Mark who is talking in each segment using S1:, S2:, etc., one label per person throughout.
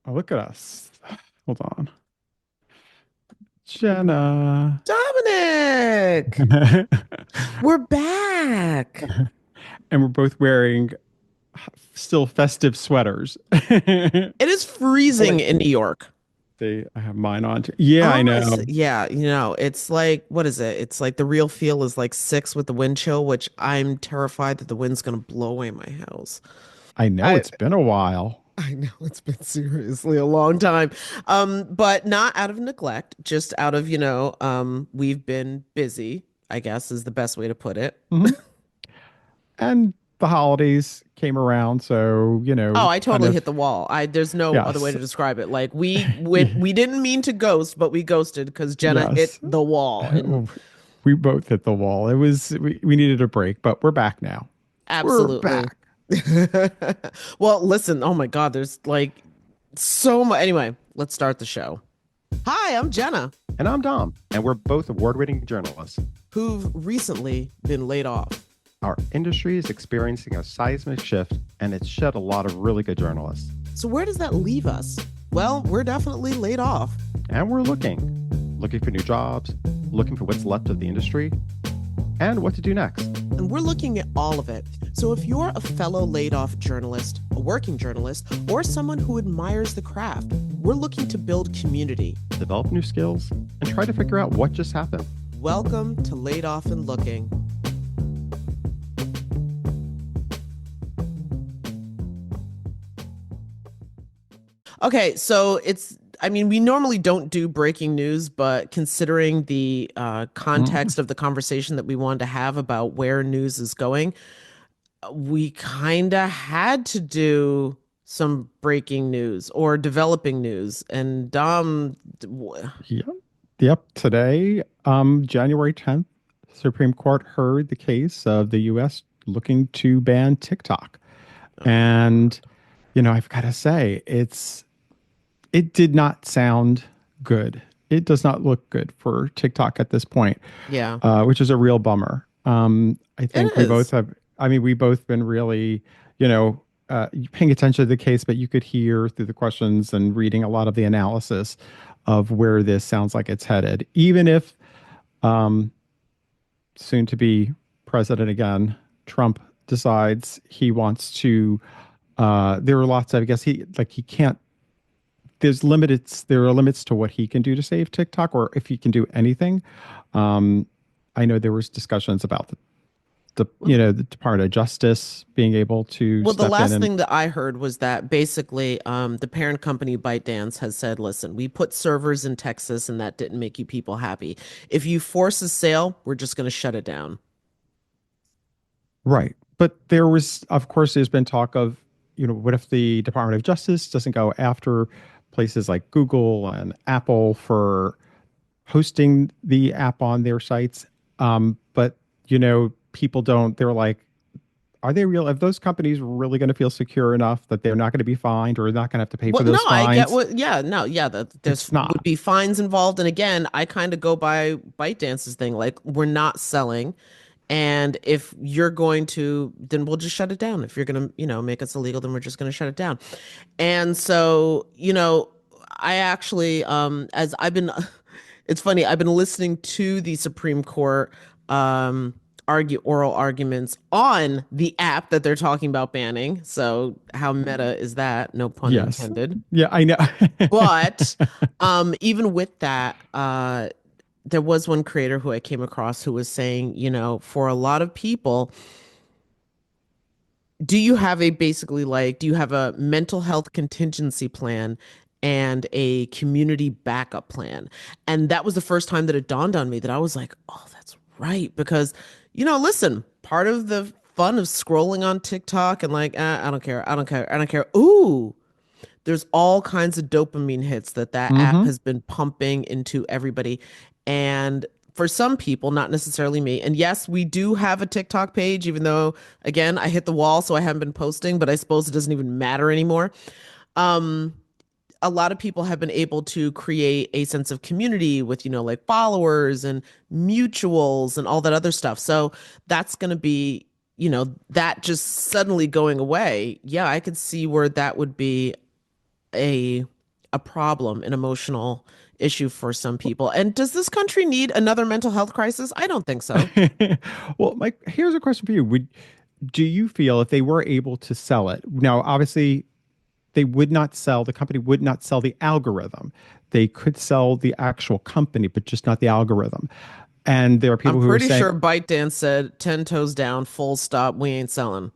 S1: Oh, look at us. Hold on. Jenna.
S2: Dominic,
S1: And
S2: we're back.
S1: we're both wearing still festive sweaters.
S2: It is
S1: Oh,
S2: freezing
S1: wait.
S2: in New York.
S1: I have mine on too. Yeah, I know.
S2: Honestly, yeah, it's like, what is it? It's like the real feel is like 6 with the wind chill, which I'm terrified that the wind's gonna blow away my house.
S1: I know
S2: I
S1: it's been a while.
S2: I know it's been seriously a long time. But not out of neglect, just out of, we've been busy, I guess is the best way to put it.
S1: Hmm. And the holidays came around, so,
S2: Oh, I
S1: kind
S2: totally
S1: of,
S2: hit the wall. There's no other way
S1: yes.
S2: to describe it. Like we
S1: Yeah,
S2: didn't mean to ghost, but we ghosted because Jenna hit
S1: yes.
S2: the wall. And
S1: We both hit the wall. We needed a break, but we're back now. We're
S2: absolutely.
S1: back.
S2: Well, listen, oh my God, there's like so much. Anyway, let's start the show. Hi, I'm Jenna,
S1: And I'm Dom, and we're both award-winning journalists.
S2: who've recently been laid off.
S1: Our industry is experiencing a seismic shift, and it's shed a lot of really good journalists.
S2: So where does that leave us? Well, we're definitely laid off.
S1: And we're looking for new jobs, looking for what's left of the industry, and what to do next.
S2: And we're looking at all of it. So if you're a fellow laid off journalist, a working journalist, or someone who admires the craft, we're looking to build community.
S1: Develop new skills, and try to figure out what just happened.
S2: Welcome to Laid Off and Looking. Okay, so I mean, we normally don't do breaking news, but considering the
S1: Mm,
S2: context of the conversation that we wanted to have about where news is going, we kind of had to do some breaking news or developing news. And
S1: yep. Yep. Today, January 10th, Supreme Court heard the case of the U.S. looking to ban TikTok. And, I've got to say, it did not sound good. It does not look good for TikTok at this point,
S2: yeah,
S1: which is a real bummer. I
S2: it
S1: think we both
S2: is.
S1: have, I mean, we both been really, you know, paying attention to the case, but you could hear through the questions and reading a lot of the analysis of where this sounds like it's headed. Even if um, soon to be president again, Trump decides he wants to, there are lots of, I guess he can't there are limits to what he can do to save TikTok or if he can do anything. Um, I know there was discussions about the Department of Justice being able to
S2: Well, the
S1: step in
S2: last
S1: and
S2: thing that I heard was that basically the parent company ByteDance has said, listen, we put servers in Texas and that didn't make you people happy. If you force a sale, we're just going to shut it down.
S1: right. But there was, of course, there's been talk of, what if the Department of Justice doesn't go after places like Google and Apple for hosting the app on their sites? But people don't. They're like, are they real? Are those companies really going to feel secure enough that they're not going to be fined or not going to have to pay for
S2: Well, no,
S1: those
S2: I get
S1: fines?
S2: what, yeah, no, yeah, there's
S1: It's
S2: would
S1: not.
S2: be fines involved. And again, I kind of go by ByteDance's thing. Like, we're not selling. And if you're going to, then we'll just shut it down. If you're going to, make us illegal, then we're just going to shut it down. And so, I actually, as I've been, it's funny, I've been listening to the Supreme Court argue oral arguments on the app that they're talking about banning. So how meta is that? No pun
S1: Yes.
S2: intended.
S1: Yeah, I know.
S2: But even with that, there was one creator who I came across who was saying, for a lot of people, do you have a mental health contingency plan and a community backup plan? And that was the first time that it dawned on me that I was like, oh, that's right. Because, listen, part of the fun of scrolling on TikTok and like, I don't care, I don't care, I don't care. Ooh, there's all kinds of dopamine hits that app
S1: Hmm.
S2: has been pumping into everybody. And for some people, not necessarily me. And yes, we do have a TikTok page, even though, again, I hit the wall, so I haven't been posting, but I suppose it doesn't even matter anymore. Um, a lot of people have been able to create a sense of community with, like followers and mutuals and all that other stuff. So that's going to be that just suddenly going away, yeah, I could see where that would be a a problem, an emotional issue for some people. And does this country need another mental health crisis? I don't think so.
S1: Well, Mike, here's a question for you. Do you feel if they were able to sell it? Now, obviously, the company would not sell the algorithm. They could sell the actual company, but just not the algorithm. And there are
S2: I'm
S1: people who are
S2: pretty
S1: saying,
S2: sure ByteDance said 10 toes down, full stop, we ain't selling.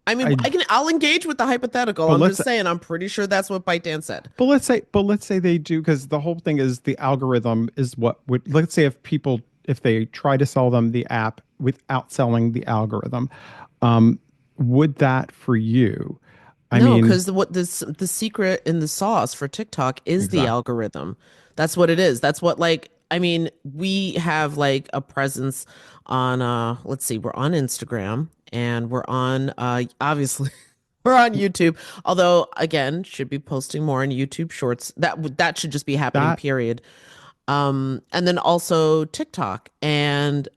S2: I mean,
S1: I,
S2: I'll engage with the hypothetical.
S1: but
S2: I'm
S1: let's
S2: just saying, I'm pretty sure that's what ByteDance said.
S1: but let's say they do, because the whole thing is the algorithm is what would, let's say if they try to sell them the app without selling the algorithm, um, would that for you? I
S2: No,
S1: mean,
S2: because the secret in the sauce for TikTok is the
S1: exactly.
S2: algorithm. That's what it is. That's what like I mean, we have like a presence on let's see, we're on Instagram and we're on obviously we're on YouTube. Although again, should be posting more on YouTube Shorts. That should just be happening,
S1: That
S2: period. And then also TikTok. And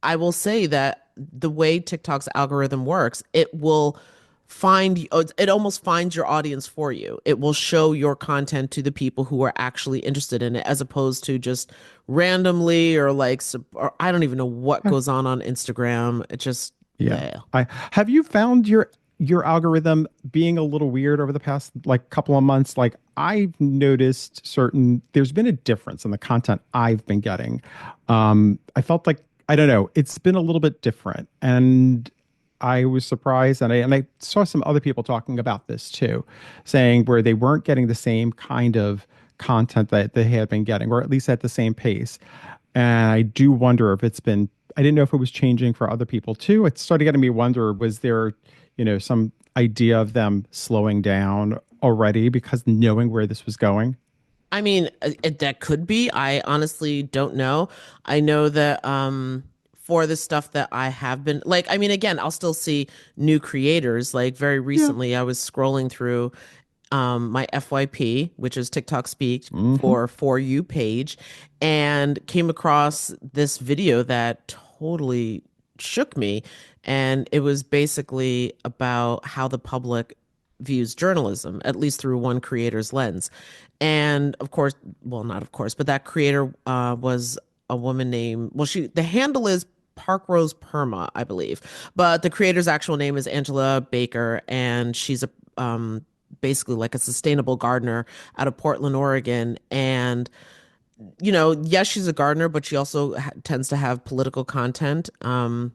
S2: I will say that the way TikTok's algorithm works, it almost finds your audience for you. It will show your content to the people who are actually interested in it, as opposed to just randomly or or I don't even know what goes on Instagram. It just,
S1: Yeah.
S2: bleh.
S1: I have you found your algorithm being a little weird over the past like couple of months? Like I've noticed there's been a difference in the content I've been getting. I felt like I don't know, it's been a little bit different, and I was surprised, and I saw some other people talking about this too, saying where they weren't getting the same kind of content that they had been getting, or at least at the same pace. And I do wonder if I didn't know if it was changing for other people too. It started getting me wonder, was there, some idea of them slowing down already because knowing where this was going?
S2: I mean, that could be. I honestly don't know. I know that for the stuff that I have been like, I mean, again, I'll still see new creators. Like very
S1: Yeah.
S2: recently, I was scrolling through my FYP, which is TikTok Speak
S1: Hmm.
S2: for You page, and came across this video that totally shook me. And it was basically about how the public views journalism, at least through one creator's lens. And of course, well, not of course, but that creator was a woman named, well, the handle is Park Rose Perma, I believe. But the creator's actual name is Angela Baker, and she's a basically like a sustainable gardener out of Portland, Oregon. And, yes, she's a gardener, but she also tends to have political content. And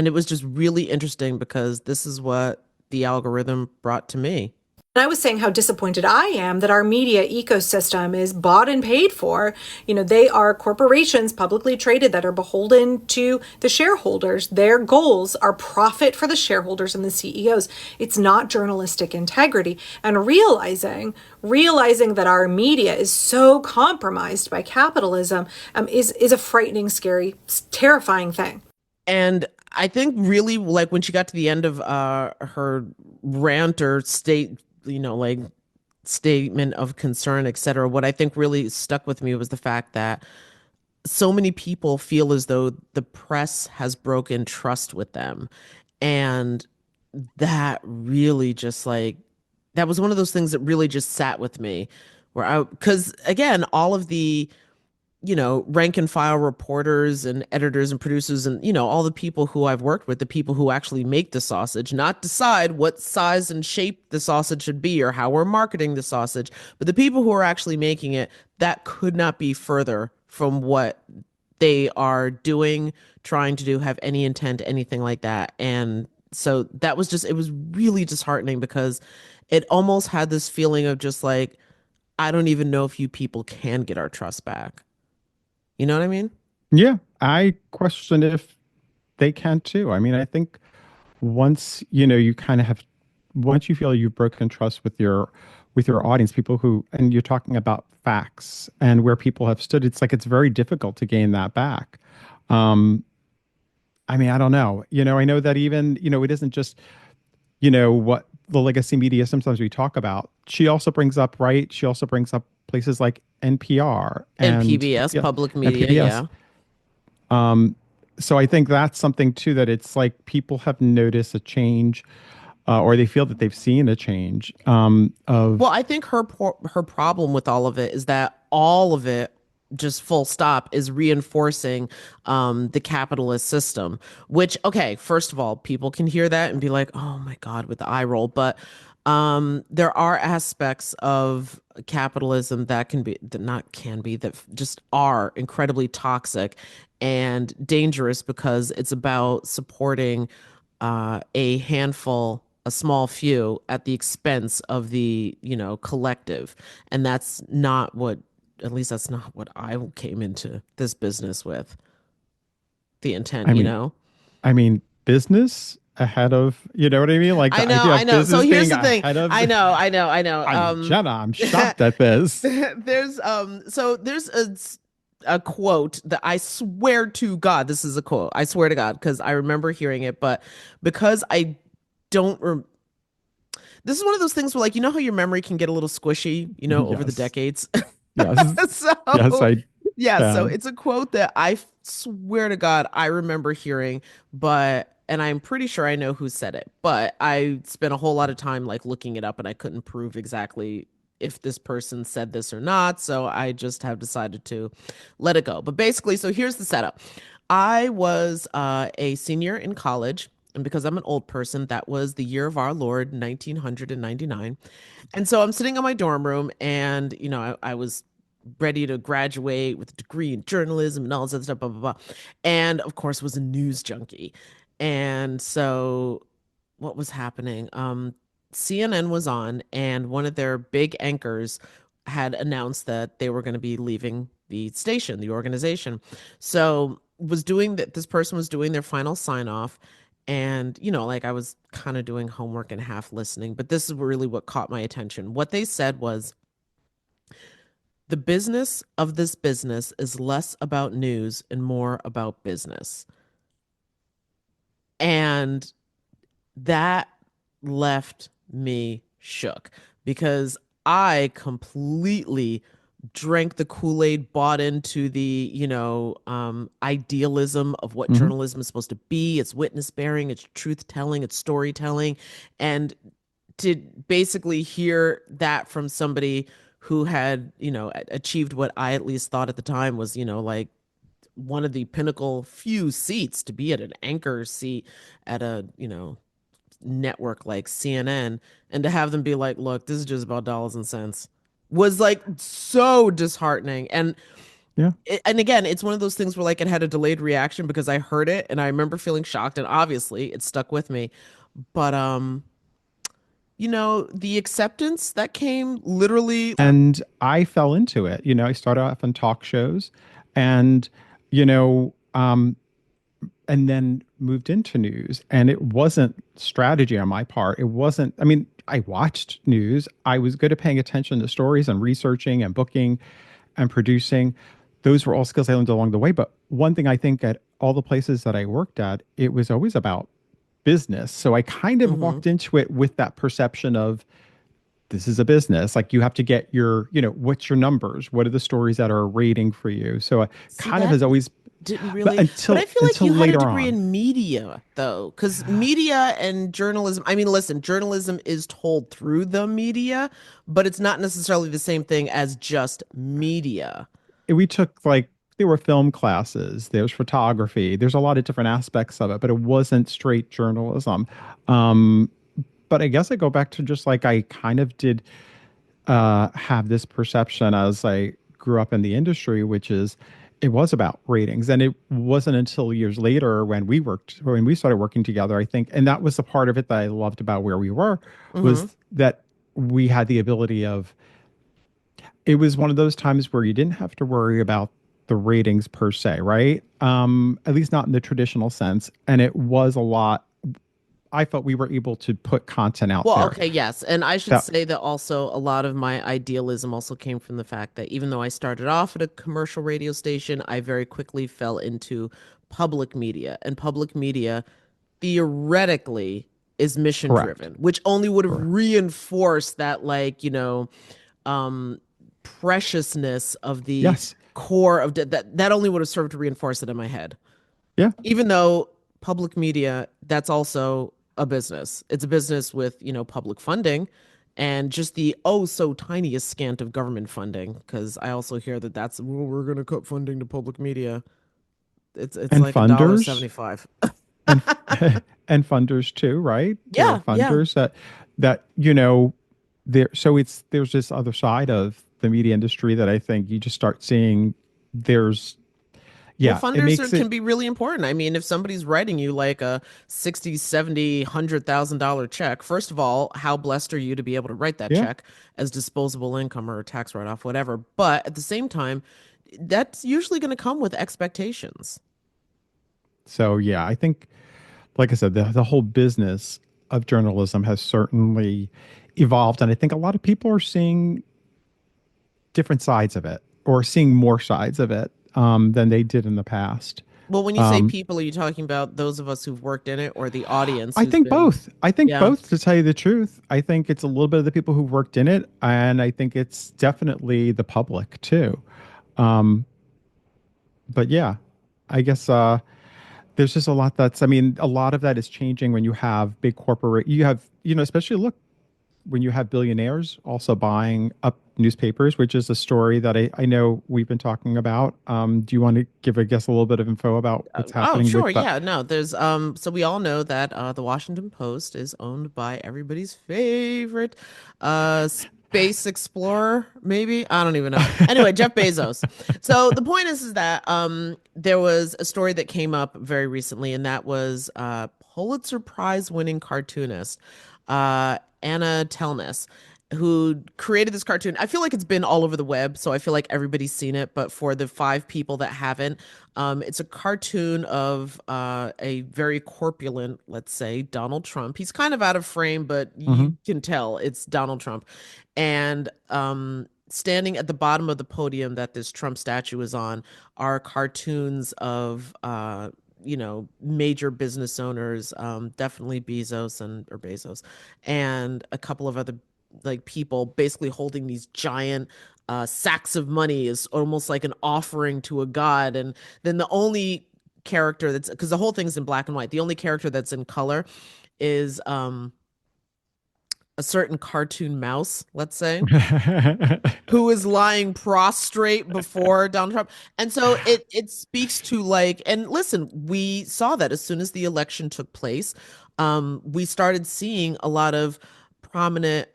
S2: it was just really interesting because this is what the algorithm brought to me.
S3: And I was saying how disappointed I am that our media ecosystem is bought and paid for. They are corporations publicly traded that are beholden to the shareholders. Their goals are profit for the shareholders and the CEOs. It's not journalistic integrity. And realizing that our media is so compromised by capitalism is a frightening, scary, terrifying thing.
S2: And I think really like when she got to the end of her rant or like statement of concern, etc., what I think really stuck with me was the fact that so many people feel as though the press has broken trust with them. And that really just like that was one of those things that really just sat with me because again, all of the rank and file reporters and editors and producers and, all the people who I've worked with, the people who actually make the sausage, not decide what size and shape the sausage should be or how we're marketing the sausage, but the people who are actually making it, that could not be further from what they are doing, trying to do, have any intent, anything like that. And so it was really disheartening because it almost had this feeling of just like, I don't even know if you people can get our trust back. You know what I mean?
S1: Yeah. I question if they can too. I mean, I think once, you kind of have, once you feel you've broken trust with your audience, people who, and you're talking about facts and where people have stood, it's like it's very difficult to gain that back. Um, I mean, I don't know. I know that even, it isn't just, what the legacy media sometimes we talk about. She also brings up, right? She also brings up places like NPR
S2: And
S1: and
S2: PBS,
S1: PBS
S2: public
S1: and
S2: media,
S1: PBS.
S2: yeah.
S1: So I think that's something too, that it's like people have noticed a change, or they feel that they've seen a change
S2: Well,
S1: of.
S2: I think her problem with all of it is that all of it, just full stop, is reinforcing the capitalist system. Which, okay, first of all, people can hear that and be like, "Oh my God," with the eye roll. But there are aspects of capitalism that can be, that not can be, that just are incredibly toxic and dangerous because it's about supporting a handful, a small few, at the expense of the, collective. And that's not what, at least that's not what I came into this business with, the intent,
S1: I mean, business ahead of, you know what I mean? Like
S2: I
S1: the
S2: know,
S1: idea
S2: I
S1: of
S2: know. So
S1: business
S2: here's
S1: being
S2: the thing.
S1: ahead of.
S2: I know.
S1: I mean, Jenna, I'm shocked at this.
S2: There's a quote that I swear to God, this is a quote. I swear to God, because I remember hearing it, but because I don't this is one of those things where, like, how your memory can get a little squishy, over the
S1: Yes,
S2: decades.
S1: yes, yes,
S2: So,
S1: I
S2: yeah, so
S1: can.
S2: it's a quote that I swear to God I remember hearing, and I'm pretty sure I know who said it, but I spent a whole lot of time like looking it up and I couldn't prove exactly if this person said this or not. So I just have decided to let it go. But basically, so here's the setup. I was a senior in college. And because I'm an old person, that was the year of our Lord, 1999. And so I'm sitting in my dorm room and, I was ready to graduate with a degree in journalism and all this other stuff, blah, blah, blah. And of course, was a news junkie. And so what was happening? CNN was on, and one of their big anchors had announced that they were going to be leaving the station, the organization. So was doing that. This person was doing their final sign off. And, like I was kind of doing homework and half listening, but this is really what caught my attention. What they said was, the business of this business is less about news and more about business. And that left me shook because I completely drank the Kool-Aid, bought into the, idealism of what
S1: Hmm.
S2: journalism is supposed to be. It's witness bearing, it's truth telling, it's storytelling. And to basically hear that from somebody who had, achieved what I at least thought at the time was, like one of the pinnacle few seats to be at an anchor seat at a, network like CNN, and to have them be like, look, this is just about dollars and cents, was like so disheartening.
S1: Yeah.
S2: And again, it's one of those things where like it had a delayed reaction because I heard it and I remember feeling shocked and obviously it stuck with me. But the acceptance that came literally.
S1: And I fell into it. I started off on talk shows, and you know, and then moved into news. And it wasn't strategy on my part. It wasn't. I mean, I watched news. I was good at paying attention to stories and researching and booking and producing. Those were all skills I learned along the way. But one thing I think at all the places that I worked at, it was always about business. So I kind of
S2: Mhm.
S1: walked into it with that perception of, this is a business. Like, you have to get your, what's your numbers? What are the stories that are rating for you? So I
S2: See,
S1: kind of
S2: that
S1: has always,
S2: didn't
S1: but
S2: really, but I feel like
S1: until
S2: you had a
S1: later
S2: degree
S1: on.
S2: in media though, because media and journalism, I mean, listen, journalism is told through the media, but it's not necessarily the same thing as just media.
S1: We took, like, there were film classes, there's photography, there's a lot of different aspects of it, but it wasn't straight journalism. Um, but I guess I go back to just like I kind of did have this perception as I grew up in the industry, which is it was about ratings. And it wasn't until years later when we started working together, I think, and that was the part of it that I loved about where we were,
S2: Hmm.
S1: was that we had the ability of, it was one of those times where you didn't have to worry about the ratings per se, right? At least not in the traditional sense. And it was a lot. I felt we were able to put content out
S2: Well,
S1: there
S2: okay, yes. And I should
S1: that,
S2: say that also a lot of my idealism also came from the fact that even though I started off at a commercial radio station, I very quickly fell into public media. And public media theoretically is mission
S1: correct,
S2: driven, which only would have
S1: correct.
S2: reinforced that, like, um preciousness of the
S1: Yes.
S2: core of that only would have served to reinforce it in my head.
S1: Yeah.
S2: Even though public media, that's also a business. It's a business with, public funding and just the oh so tiniest scant of government funding. Because I also hear that well, we're going to cut funding to public media. It's
S1: And
S2: like a dollar
S1: funders
S2: 75.
S1: and and funders too, right? There are
S2: Yeah, yeah.
S1: funders that there. So there's this other side of the media industry that I think you just start seeing. There's
S2: Well,
S1: yeah, it
S2: funders
S1: makes
S2: can
S1: it
S2: be really important. I mean, if somebody's writing you like a 60, 70, $100,000 check, first of all, how blessed are you to be able to write that
S1: yeah.
S2: check as disposable income or a tax write-off, whatever. But at the same time, that's usually going to come with expectations.
S1: So yeah, I think like I said, the whole business of journalism has certainly evolved, and I think a lot of people are seeing different sides of it or seeing more sides of it than they did in the past.
S2: Well, when you say
S1: Um,
S2: people, are you talking about those of us who've worked in it or the audience
S1: I
S2: who's
S1: think
S2: been,
S1: both. I think
S2: yeah.
S1: both, to tell you the truth. I think it's a little bit of the people who worked in it, and I think it's definitely the public too. Um, but yeah, I guess there's just a lot I mean, a lot of that is changing when you have big corporate, you have, especially look, when you have billionaires also buying up newspapers, which is a story that I know we've been talking about. Do you want to give, I guess, a little bit of info about what's
S2: Oh,
S1: happening
S2: sure.
S1: with that?
S2: Yeah, no, there's so we all know that the Washington Post is owned by everybody's favorite space explorer, maybe. I don't even know. Anyway, Jeff Bezos. So the point is that there was a story that came up very recently, and that was Pulitzer Prize winning cartoonist Anna Telnis, who created this cartoon. I feel like it's been all over the web, so I feel like everybody's seen it. But for the five people that haven't, it's a cartoon of a very corpulent, let's say, Donald Trump. He's kind of out of frame, but
S1: Hmm.
S2: you can tell it's Donald Trump. And standing at the bottom of the podium that this Trump statue is on are cartoons of major business owners, definitely Bezos and a couple of other like people basically holding these giant sacks of money is almost like an offering to a god. And then the only character that's because the whole thing's in black and white. The only character that's in color is a certain cartoon mouse, let's say, who is lying prostrate before Donald Trump. And so it speaks to like, and listen, we saw that as soon as the election took place, we started seeing a lot of prominent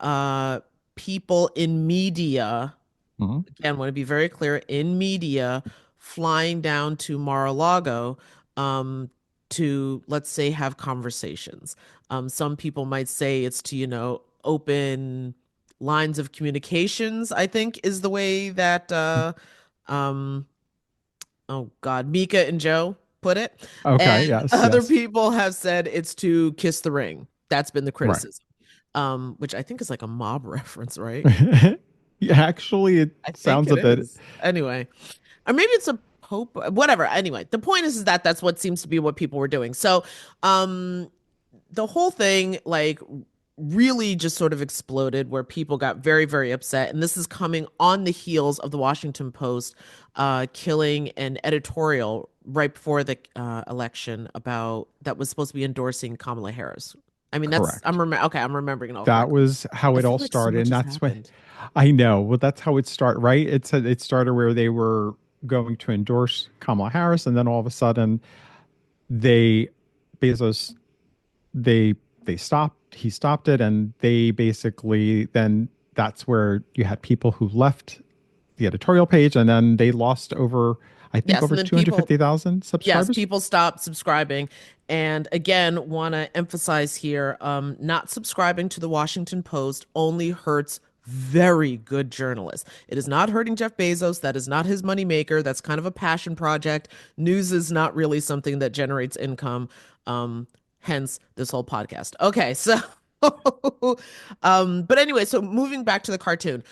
S2: people in media.
S1: Hmm.
S2: Again, want to be very clear, in media, flying down to Mar-a-Lago to, let's say, have conversations. Some people might say it's to, open lines of communications, I think is the way that um oh God, Mika and Joe put it.
S1: Okay.
S2: And
S1: Yes.
S2: other
S1: Yes.
S2: people have said it's to kiss the ring. That's been the
S1: Right.
S2: criticism. Which I think is like a mob reference, right?
S1: Yeah, actually, it
S2: I think
S1: sounds
S2: it
S1: a bit.
S2: is. Anyway, or maybe it's a pope, whatever. Anyway, the point is that that's what seems to be what people were doing. So, the whole thing, like, really just sort of exploded where people got very, very upset. And this is coming on the heels of the Washington Post killing an editorial right before the election about that was supposed to be endorsing Kamala Harris. I mean,
S1: Correct.
S2: okay, I'm remembering it all
S1: That
S2: correctly.
S1: was how
S2: I
S1: it
S2: feel
S1: all
S2: like so
S1: started,
S2: much
S1: and
S2: has
S1: that's when
S2: happened.
S1: I know. Well, that's how it started, right? It started where they were going to endorse Kamala Harris, and then all of a sudden, they Bezos they they stopped. He stopped it, and they basically then that's where you had people who left the editorial page, and then they lost over, I think,
S2: Yes,
S1: over
S2: and then
S1: two hundred
S2: people
S1: fifty thousand
S2: yes,
S1: subscribers.
S2: people stop subscribing. And again, want to emphasize here, not subscribing to the Washington Post only hurts very good journalists. It is not hurting Jeff Bezos. That is not his moneymaker. That's kind of a passion project. News is not really something that generates income. Um, hence this whole podcast. Okay, so but anyway, so moving back to the cartoon.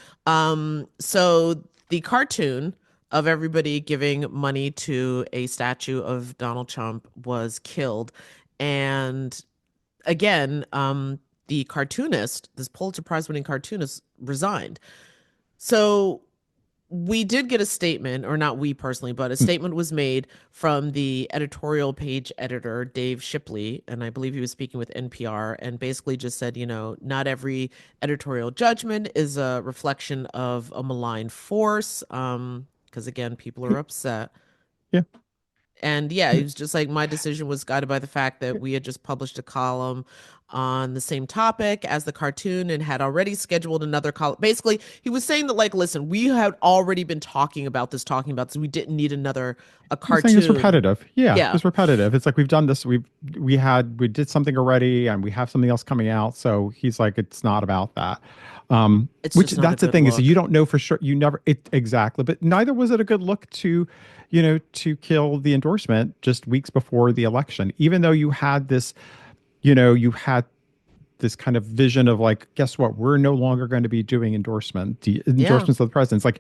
S2: So the cartoon of everybody giving money to a statue of Donald Trump was killed. And again, the cartoonist, this Pulitzer Prize winning cartoonist, resigned. So we did get a statement, or not we personally, but a statement was made from the editorial page editor, Dave Shipley, and I believe he was speaking with NPR, and basically just said, not every editorial judgment is a reflection of a malign force, because again, people are upset.
S1: Yeah.
S2: And yeah, he was just like, my decision was guided by the fact that we had just published a column on the same topic as the cartoon and had already scheduled another column. Basically, he was saying that, like, listen, we had already been talking about this. We didn't need a
S1: You're saying it's
S2: cartoon.
S1: repetitive. Yeah,
S2: Yeah,
S1: it's repetitive. It's like we've done this. We did something already, and we have something else coming out. So he's like, it's not about that.
S2: it's
S1: Which
S2: just not a
S1: that's the
S2: good
S1: thing is that
S2: look.
S1: you don't know for sure. You never exactly, but neither was it a good look to, to kill the endorsement just weeks before the election. Even though you had this, you had this kind of vision of like, guess what? We're no longer going to be doing
S2: Yeah.
S1: endorsements of the president. It's like,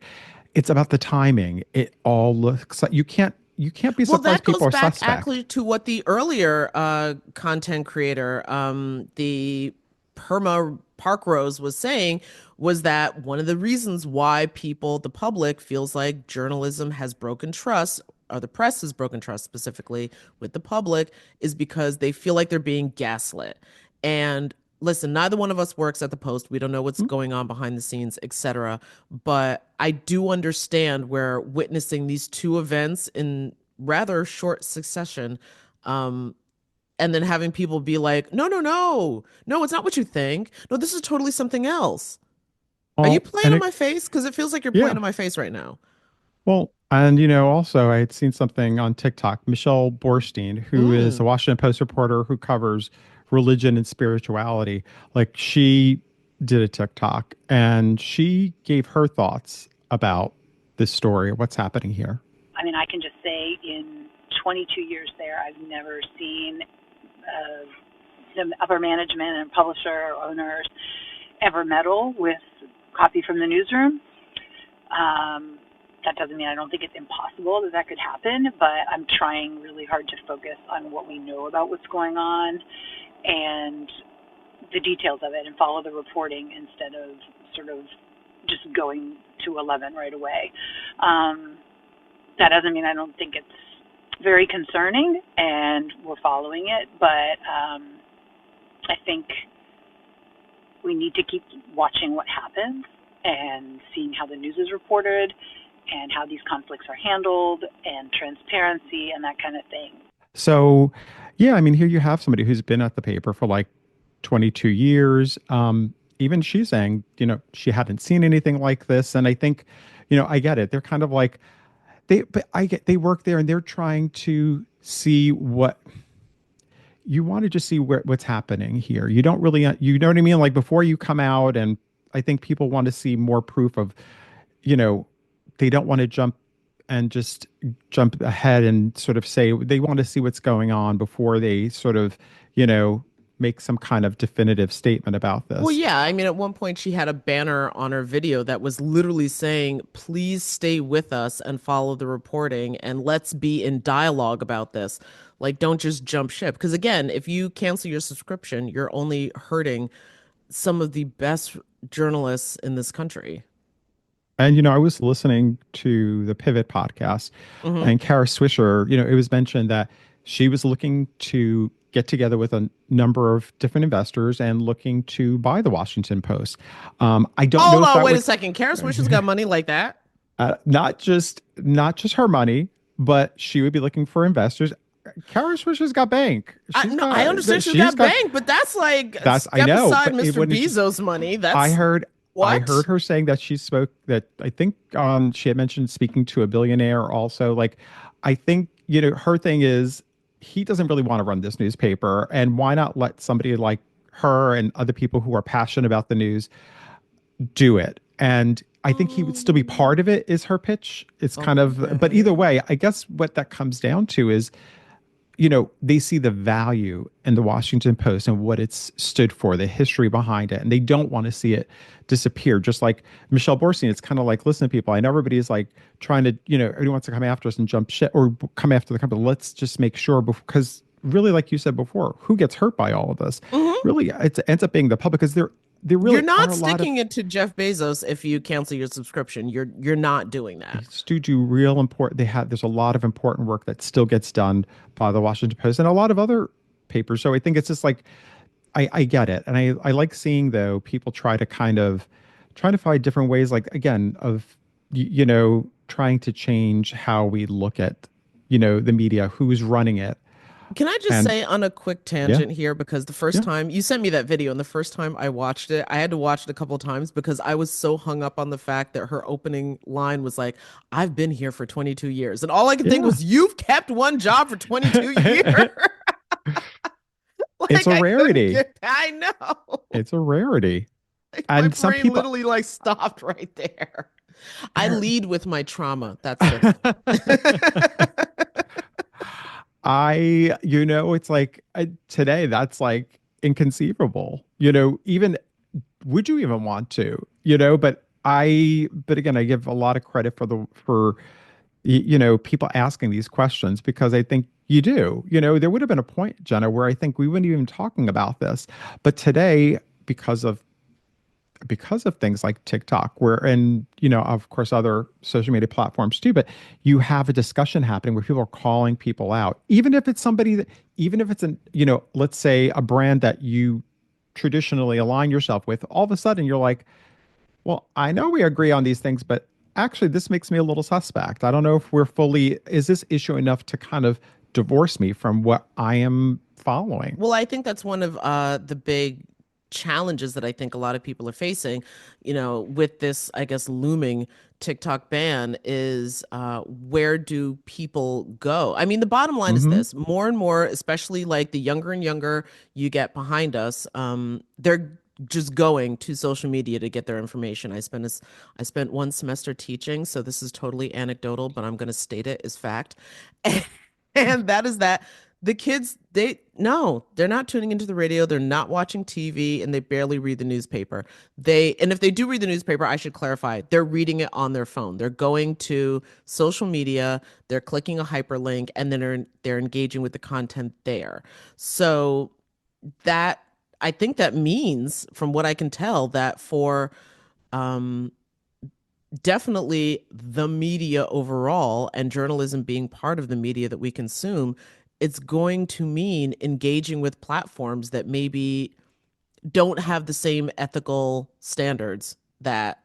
S1: it's about the timing. It all looks like you can't be
S2: Well,
S1: surprised
S2: that goes
S1: people are
S2: back
S1: suspect.
S2: actually to what the earlier content creator, the Perma Park Rose, was saying, was that one of the reasons why the public feels like journalism has broken trust, or the press has broken trust specifically with the public, is because they feel like they're being gaslit. And listen, neither one of us works at the Post. We don't know what's going on behind the scenes, etc. But I do understand where witnessing these two events in rather short succession, um, and then having people be like, no, no, no, no, it's not what you think. No, this is totally something else. Are you
S1: Well,
S2: playing
S1: and
S2: on
S1: it,
S2: my face? Because it feels like you're
S1: yeah.
S2: playing on my face right now.
S1: Well, and also I had seen something on TikTok. Michelle Borstein, who is a
S2: Mm.
S1: Washington Post reporter who covers religion and spirituality, like she did a TikTok and she gave her thoughts about this story, what's happening here.
S4: I mean, I can just say in 22 years there, I've never seen the upper management and publisher or owners ever meddle with copy from the newsroom. That doesn't mean I don't think it's impossible that could happen, but I'm trying really hard to focus on what we know about what's going on and the details of it and follow the reporting instead of sort of just going to 11 right away. That doesn't mean I don't think it's very concerning and we're following it, but I think we need to keep watching what happens and seeing how the news is reported and how these conflicts are handled and transparency and that kind of thing.
S1: So, yeah, I mean, here you have somebody who's been at the paper for like 22 years. Even she's saying, she hadn't seen anything like this. And I think, I get it. They're kind of like, they work there and they're trying to see what you want to just see what's happening here. You don't really, you know what I mean? Like before you come out, and I think people want to see more proof of, you know, they don't want to just jump ahead and sort of say they want to see what's going on before they sort of, make some kind of definitive statement about
S2: Well,
S1: this.
S2: yeah. I mean, at one point, she had a banner on her video that was literally saying, please stay with us and follow the reporting, and let's be in dialogue about this. Like, don't just jump ship. Because again, if you cancel your subscription, you're only hurting some of the best journalists in this country.
S1: And, I was listening to the Pivot podcast,
S2: Hmm.
S1: and Kara Swisher, it was mentioned that she was looking to get together with a number of different investors and looking to buy the Washington Post. I don't know
S2: Hold
S1: if
S2: on,
S1: that
S2: wait a
S1: would
S2: second. Kara Swisher's got money like that?
S1: not just her money, but she would be looking for investors. Kara Swisher's got bank.
S2: No, I understand she's
S1: She's
S2: got
S1: got
S2: bank, but that's like
S1: I
S2: step
S1: know,
S2: aside
S1: but it
S2: Mr.
S1: wouldn't just
S2: Bezos money.
S1: I
S2: That's
S1: heard I heard
S2: what?
S1: her saying that she spoke that I think she had mentioned speaking to a billionaire also. Like I think, her thing is he doesn't really want to run this newspaper, and why not let somebody like her and other people who are passionate about the news do it. And I think he would still be
S2: Um,
S1: part of it is her pitch. It's kind of, but either
S2: okay.
S1: way, I guess what that comes down to is, they see the value in the Washington Post and what it's stood for, the history behind it, and they don't want to see it disappear. Just like Michelle Borstein, it's kind of like, listen, people, I know everybody's like trying to, everybody wants to come after us and jump shit or come after the company. Let's just make sure, because really, like you said before, who gets hurt by all of this?
S2: Hmm.
S1: Really, it ends up being the public, because there
S2: You're
S1: really are
S2: not
S1: a lot of
S2: sticking it to Jeff Bezos if you cancel your subscription. You're not doing that.
S1: to do real important. There's a lot of important work that still gets done by the Washington Post and a lot of other papers. So I think it's just like I get it, and I like seeing though people trying to find different ways, like again of trying to change how we look at the media, who's running it,
S2: Can I just
S1: and
S2: say on a quick
S1: yeah,
S2: tangent here, because the first
S1: yeah,
S2: time you sent me that video and the first time I watched it, I had to watch it a couple of times because I was so hung up on the fact that her opening line was like, I've been here for 22 years. And all I could think
S1: yeah.
S2: was, you've kept one job for 22 years.
S1: It's
S2: Like
S1: a
S2: I couldn't
S1: rarity.
S2: get, I know.
S1: It's a rarity,
S2: Like my
S1: and some
S2: brain
S1: people.
S2: literally like stopped right there. I lead with my trauma. That's the thing.
S1: It's like today that's like inconceivable. Even would you even want to? But again, I give a lot of credit for people asking these questions because I think you do. There would have been a point, Jenna, where I think we wouldn't even talking about this, but today because of things like TikTok, and of course other social media platforms too, but you have a discussion happening where people are calling people out, even if it's somebody that, even if it's let's say a brand that you traditionally align yourself with, all of a sudden you're like, well, I know we agree on these things, but actually this makes me a little suspect. I don't know if is this issue enough to kind of divorce me from what I am following?
S2: Well, I think that's one of the big challenges that I think a lot of people are facing, with this, I guess, looming TikTok ban is where do people go? I mean, the bottom line is
S1: Hmm.
S2: this: more and more, especially like the younger and younger you get behind us, they're just going to social media to get their information. I spent one semester teaching, so this is totally anecdotal, but I'm going to state it as fact. And that is that the kids, they're not tuning into the radio, they're not watching TV, and they barely read the newspaper. And if they do read the newspaper, I should clarify, they're reading it on their phone. They're going to social media, they're clicking a hyperlink, and then they're engaging with the content there. So that I think that means, from what I can tell, that for um definitely the media overall and journalism being part of the media that we consume, it's going to mean engaging with platforms that maybe don't have the same ethical standards that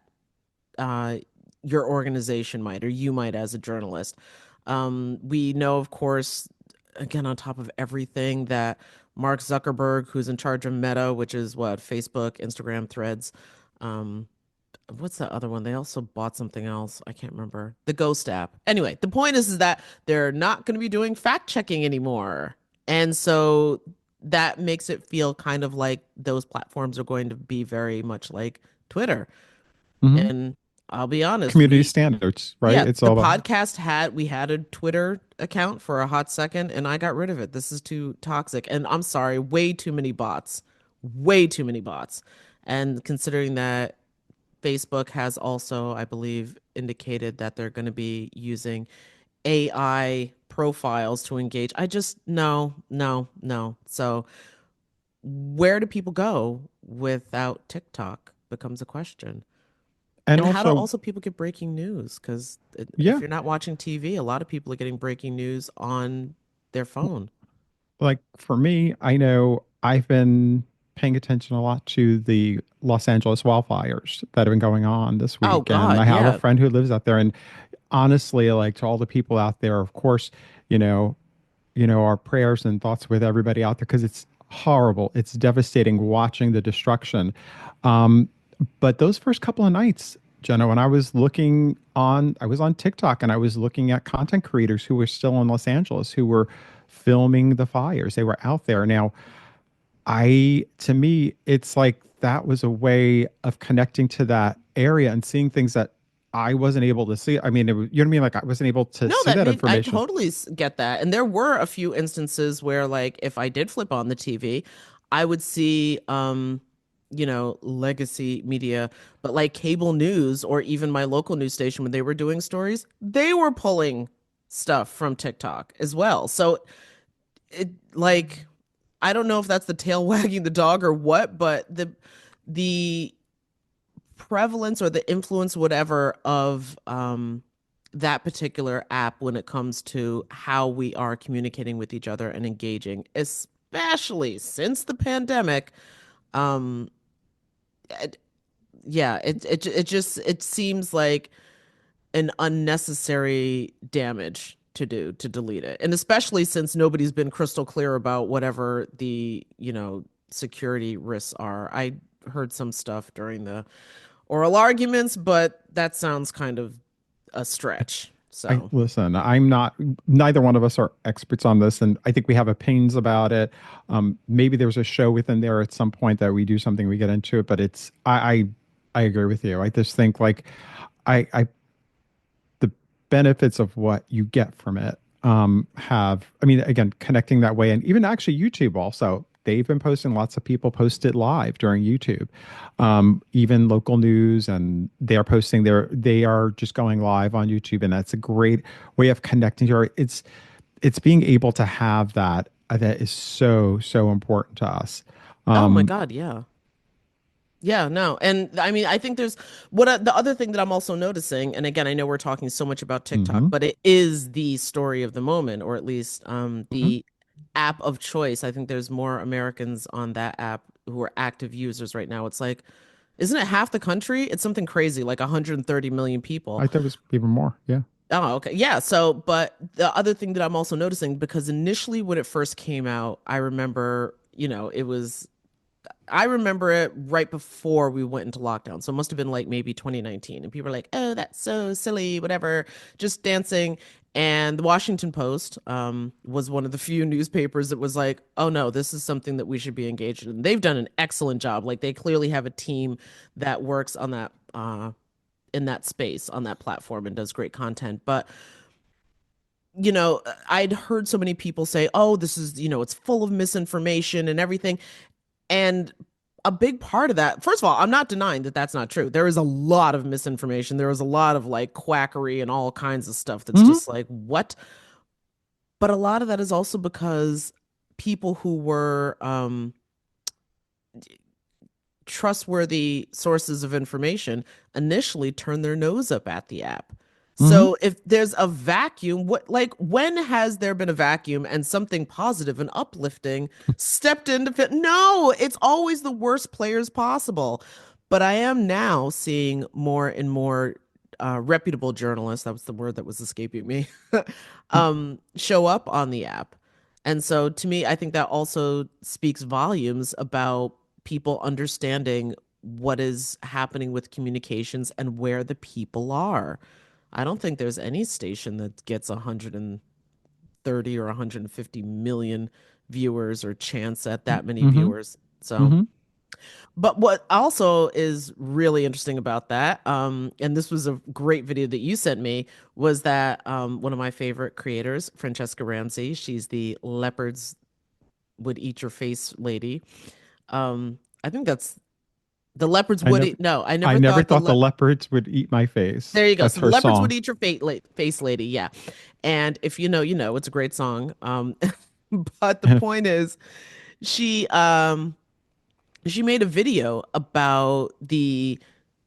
S2: uh, your organization might, or you might as a journalist. We know, of course, again, on top of everything, that Mark Zuckerberg, who's in charge of Meta, which is what, Facebook, Instagram, Threads, um, what's that other one? They also bought something else. I can't remember. The Ghost app. Anyway, the point is that they're not going to be doing fact checking anymore. And so that makes it feel kind of like those platforms are going to be very much like Twitter.
S1: Hmm.
S2: And I'll be honest,
S1: Community standards, right?
S2: yeah,
S1: It's
S2: the
S1: all about.
S2: podcast we had a Twitter account for a hot second and I got rid of it. This is too toxic. And I'm sorry, way too many bots. Way too many bots. And considering that Facebook has also, I believe, indicated that they're going to be using AI profiles to engage. I just, no, no, no. So where do people go without TikTok becomes a question.
S1: And
S2: And how do
S1: also,
S2: also people get breaking news? Because if
S1: yeah,
S2: you're not watching TV, a lot of people are getting breaking news on their phone.
S1: like for me, I know I've been paying attention a lot to the Los Angeles wildfires that have been going on this
S2: Oh
S1: week. And I
S2: God,
S1: have a
S2: yeah.
S1: friend who lives out there. And honestly, like to all the people out there, of course, you know, our prayers and thoughts with everybody out there because it's horrible. It's devastating watching the destruction. Um, but those first couple of nights, Jenna, when I was on TikTok and I was looking at content creators who were still in Los Angeles who were filming the fires. They were out there. Now, to me, it's like that was a way of connecting to that area and seeing things that I wasn't able to see. I mean, you know what I mean? Like I wasn't able to
S2: No,
S1: see
S2: that
S1: that
S2: made I
S1: information.
S2: totally get that. And there were a few instances where, like, if I did flip on the TV, I would see legacy media, but like cable news or even my local news station when they were doing stories, they were pulling stuff from TikTok as well. So it like I don't know if that's the tail wagging the dog or what, but the prevalence or the influence, whatever, of that particular app when it comes to how we are communicating with each other and engaging, especially since the pandemic. Um, it- yeah, it seems like an unnecessary damage to do to delete it, and especially since nobody's been crystal clear about whatever the security risks are. I heard some stuff during the oral arguments, but that sounds kind of a stretch.
S1: I
S2: So,
S1: listen, I'm not, neither one of us are experts on this, and I think we have opinions about it. Maybe there's a show within there at some point that we do something, we get into it, but I agree with you. I just think like I the benefits of what you get from it have, I mean, again, connecting that way, and even actually YouTube also, they've been posting, lots of people post it live during YouTube, even local news, and they are posting they are just going live on YouTube, and that's a great way of connecting to our, it's being able to have that, that is so important to us.
S2: oh my
S1: um
S2: God, yeah. Yeah, no. And I mean, I think there's the other thing that I'm also noticing, and again, I know we're talking so much about TikTok,
S1: mhm,
S2: but it is the story of the moment, or at least
S1: mhm.
S2: the app of choice. I think there's more Americans on that app who are active users right now. It's like, isn't it half the country? It's something crazy, like 130 million people.
S1: I thought it was even more, yeah.
S2: Oh, okay. Yeah. So, but the other thing that I'm also noticing, because initially when it first came out, I remember, I remember it right before we went into lockdown. So it must have been like maybe 2019. And people were like, oh, that's so silly, whatever, just dancing. And the Washington Post was one of the few newspapers that was like, oh, no, this is something that we should be engaged in. They've done an excellent job. Like they clearly have a team that works on that, in that space, on that platform, and does great content. But I'd heard so many people say, oh, this is, it's full of misinformation and everything. And a big part of that, first of all, I'm not denying that that's not true. There is a lot of misinformation. There is a lot of like quackery and all kinds of stuff that's
S1: Mhm.
S2: just like, what? But a lot of that is also because people who were trustworthy sources of information initially turn their nose up at the app.
S1: Mhm.
S2: So if there's a vacuum, when has there been a vacuum and something positive and uplifting stepped in to fit? No, it's always the worst players possible. But I am now seeing more and more reputable journalists, that was the word that was escaping me, show up on the app. And so to me, I think that also speaks volumes about people understanding what is happening with communications and where the people are. I don't think there's any station that gets 130 or 150 million viewers or chance at that many
S1: Mhm.
S2: viewers. So,
S1: Mhm.
S2: but what also is really interesting about that, and this was a great video that you sent me, was that one of my favorite creators, Francesca Ramsey, she's the leopards would eat your face lady. I think that's the leopards
S1: I
S2: would
S1: never
S2: eat. No, I
S1: I
S2: never
S1: never
S2: thought the
S1: thought the leopards would eat my face.
S2: there you go.
S1: That's
S2: So the
S1: her
S2: leopards would
S1: song.
S2: eat your face lady. Yeah. And if you know, you know, it's a great song. But the point is, she um she made a video about the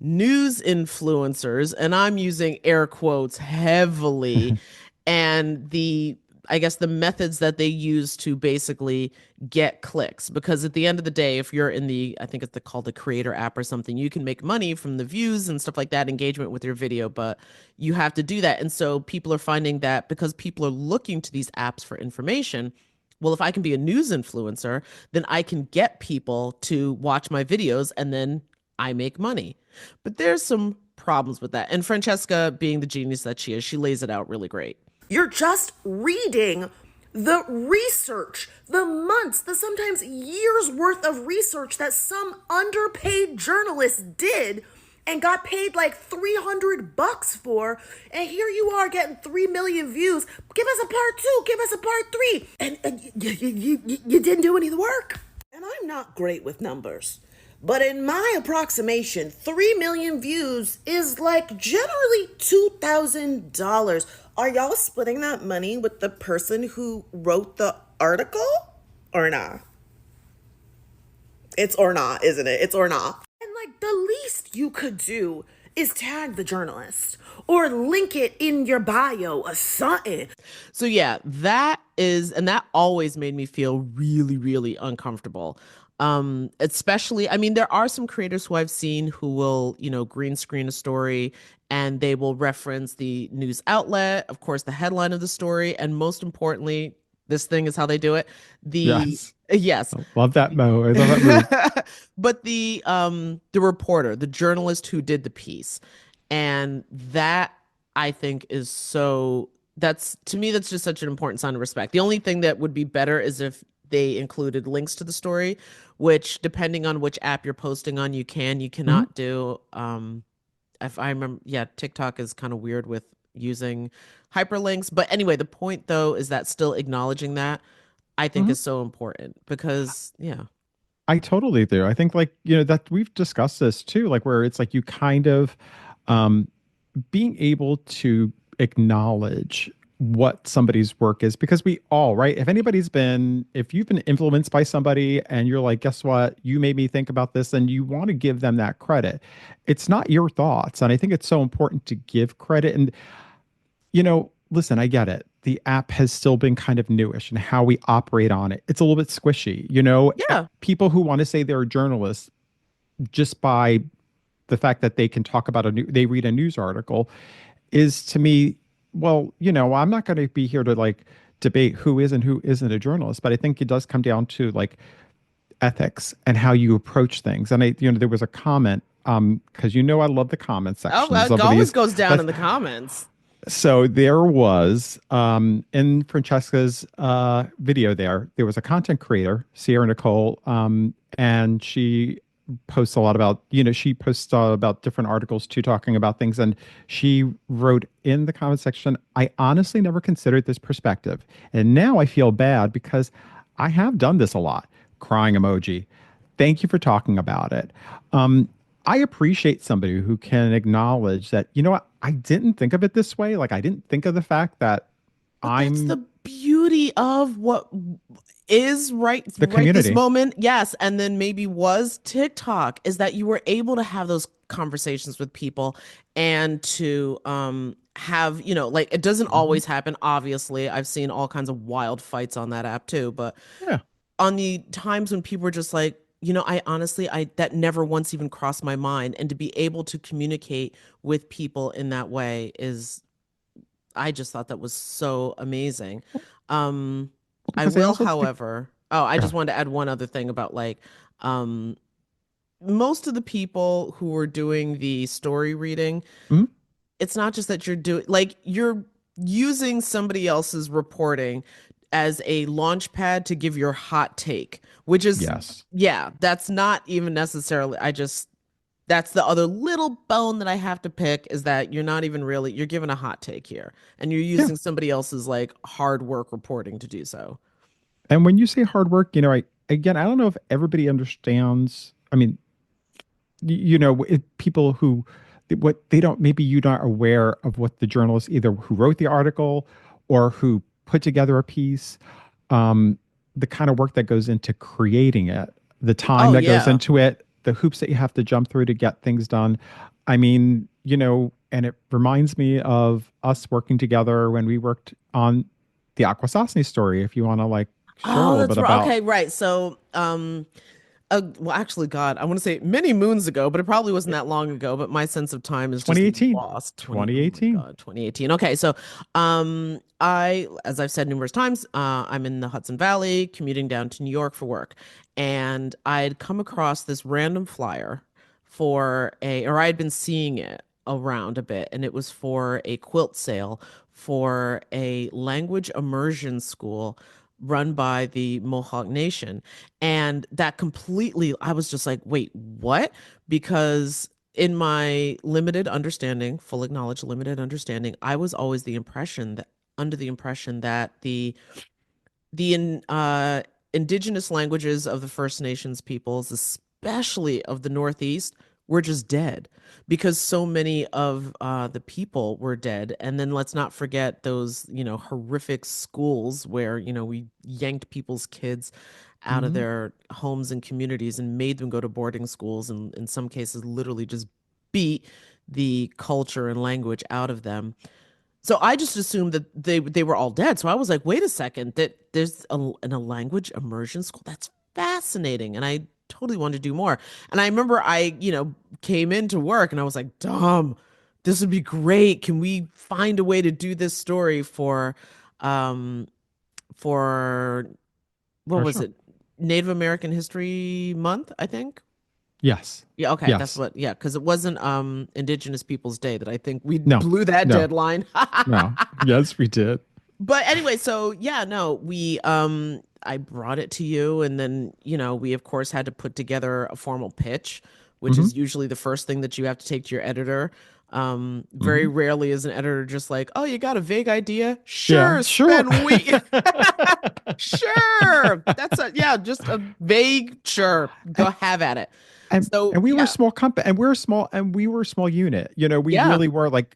S2: news influencers, and I'm using air quotes heavily, and the I guess the methods that they use to basically get clicks. Because at the end of the day, if you're in the, I think it's called the creator app or something, you can make money from the views and stuff like that, engagement with your video, but you have to do that. And so people are finding that because people are looking to these apps for information, well, if I can be a news influencer, then I can get people to watch my videos and then I make money. But there's some problems with that. And Francesca, being the genius that she is, she lays it out really great.
S5: You're just reading the research, the months, the sometimes years worth of research that some underpaid journalist did and got paid like $300 for. And here you are getting 3 million views. Give us a part two, give us a part three. And you didn't do any of the work. And I'm not great with numbers. But in my approximation, 3 million views is like generally $2,000. Are y'all splitting that money with the person who wrote the article? Or not? It's or not, isn't it? It's or not. you could do is tag the journalist or link it in your bio or something.
S2: So yeah, and that always made me feel really, really uncomfortable. Especially, I mean, there are some creators who I've seen who will, green screen a story and they will reference the news outlet, of course, the headline of the story, and most importantly, this thing is how they do it. The
S1: Yes.
S2: yes.
S1: I love that I love that move.
S2: But the reporter, the journalist who did the piece, and that I think is so that's to me that's just such an important sign of respect. The only thing that would be better is if they included links to the story, which depending on which app you're posting on, you
S1: Mhm.
S2: cannot do. If I remember, yeah, TikTok is kind of weird with using hyperlinks. But anyway, the point though is that still acknowledging that I think
S1: Mhm.
S2: is so important because yeah.
S1: I totally do. I think like, that we've discussed this too, like where it's like you kind of um being able to acknowledge what somebody's work is because we all, right? If you've been influenced by somebody and you're like, guess what? You made me think about this and you want to give them that credit. It's not your thoughts. And I think it's so important to give credit. And listen, I get it. The app has still been kind of newish and how we operate on it. It's a little bit squishy.
S2: Yeah.
S1: People who want to say they're journalists just by the fact that they can talk about they read a news article is to me, well, I'm not going to be here to like debate who is and who isn't a journalist, but I think it does come down to like ethics and how you approach things. And there was a comment, because I love the comment
S2: Oh,
S1: sections
S2: it
S1: of
S2: always
S1: these.
S2: goes down
S1: But
S2: in the comments.
S1: so there was in Francesca's video there was a content creator, Sierra Nicole, and she posts about different articles too, talking about things. And she wrote in the comment section, I honestly never considered this perspective. And now I feel bad because I have done this a lot. Crying emoji. Thank you for talking about it. I appreciate somebody who can acknowledge that, what, I didn't think of it this way. Like, I didn't think of the fact that
S2: But that's
S1: I'm
S2: the beauty of what is
S1: the
S2: right this
S1: community.
S2: moment. Yes, and then maybe was TikTok is that you were able to have those conversations with people and to have, like it doesn't
S1: Mhm.
S2: always happen obviously. I've seen all kinds of wild fights on that app too, but
S1: Yeah.
S2: on the times when people were just like, I honestly, I that never once even crossed my mind. And to be able to communicate with people in that way I just thought that was so amazing. Um, I
S1: Because I
S2: will,
S1: also think,
S2: however, oh, I
S1: yeah.
S2: just wanted to add one other thing about like, um, most of the people who were doing the story reading,
S1: Mhm.
S2: it's not just that you're using somebody else's reporting as a launch pad to give your hot take, which is,
S1: Yes.
S2: yeah, that's not even necessarily, that's the other little bone that I have to pick is that you're not even really, you're giving a hot take here and you're
S1: Yeah.
S2: using somebody else's like hard work reporting to do so.
S1: And when you say hard work, I don't know if everybody understands. I mean, people who, what they don't, maybe you're not aware of what the journalist either who wrote the article or who put together a piece, um, the kind of work that goes into creating it, the time
S2: Oh,
S1: that goes
S2: yeah.
S1: into it, the hoops that you have to jump through to get things done. I mean, and it reminds me of us working together when we worked on the Akwesasne story. If you want to like share a
S2: Oh,
S1: little
S2: that's
S1: bit
S2: right.
S1: about
S2: Okay, right. So, well, actually, God, I want to say many moons ago, but it probably wasn't that long ago. But my sense of time is just
S1: 2018,
S2: lost. Oh my
S1: 2018.
S2: God, 2018. Okay, so, as I've said numerous times, I'm in the Hudson Valley, commuting down to New York for work, and I'd come across this random flyer or I'd been seeing it around a bit, and it was for a quilt sale for a language immersion school run by the Mohawk Nation. And that completely, I was just like, wait, what? Because in my limited understanding, full acknowledged limited understanding, I was always under the impression that the indigenous languages of the First Nations peoples, especially of the Northeast, were just dead because so many of the people were dead. And then let's not forget those, horrific schools where, we yanked people's kids out of
S1: Mhm.
S2: their homes and communities and made them go to boarding schools and in some cases literally just beat the culture and language out of them. So I just assumed that they were all dead. So I was like, wait a second, that there's a language immersion school. That's fascinating. And I totally wanted to do more. And I remember I, came into work and I was like, Dom, this would be great. Can we find a way to do this story for what
S1: For
S2: was
S1: sure.
S2: it? Native American History Month, I think.
S1: Yes.
S2: Yeah, okay, that's
S1: Yes.
S2: what, yeah, because it wasn't Indigenous Peoples Day that I think we
S1: No.
S2: blew that
S1: No.
S2: deadline.
S1: No. Yes, we did.
S2: But anyway, so yeah, no, we I brought it to you and then, we of course had to put together a formal pitch, which
S1: Hmm.
S2: is usually the first thing that you have to take to your editor. Very
S1: Hmm.
S2: rarely is an editor just like, "Oh, you got a vague idea?
S1: Yeah,
S2: Sure,
S1: sure.
S2: spend week." Sure. Yeah, just a vague sure. Go
S1: and,
S2: have at it.
S1: and
S2: So,
S1: we were a
S2: yeah.
S1: small company, and we were a small unit. We
S2: Yeah.
S1: really were like,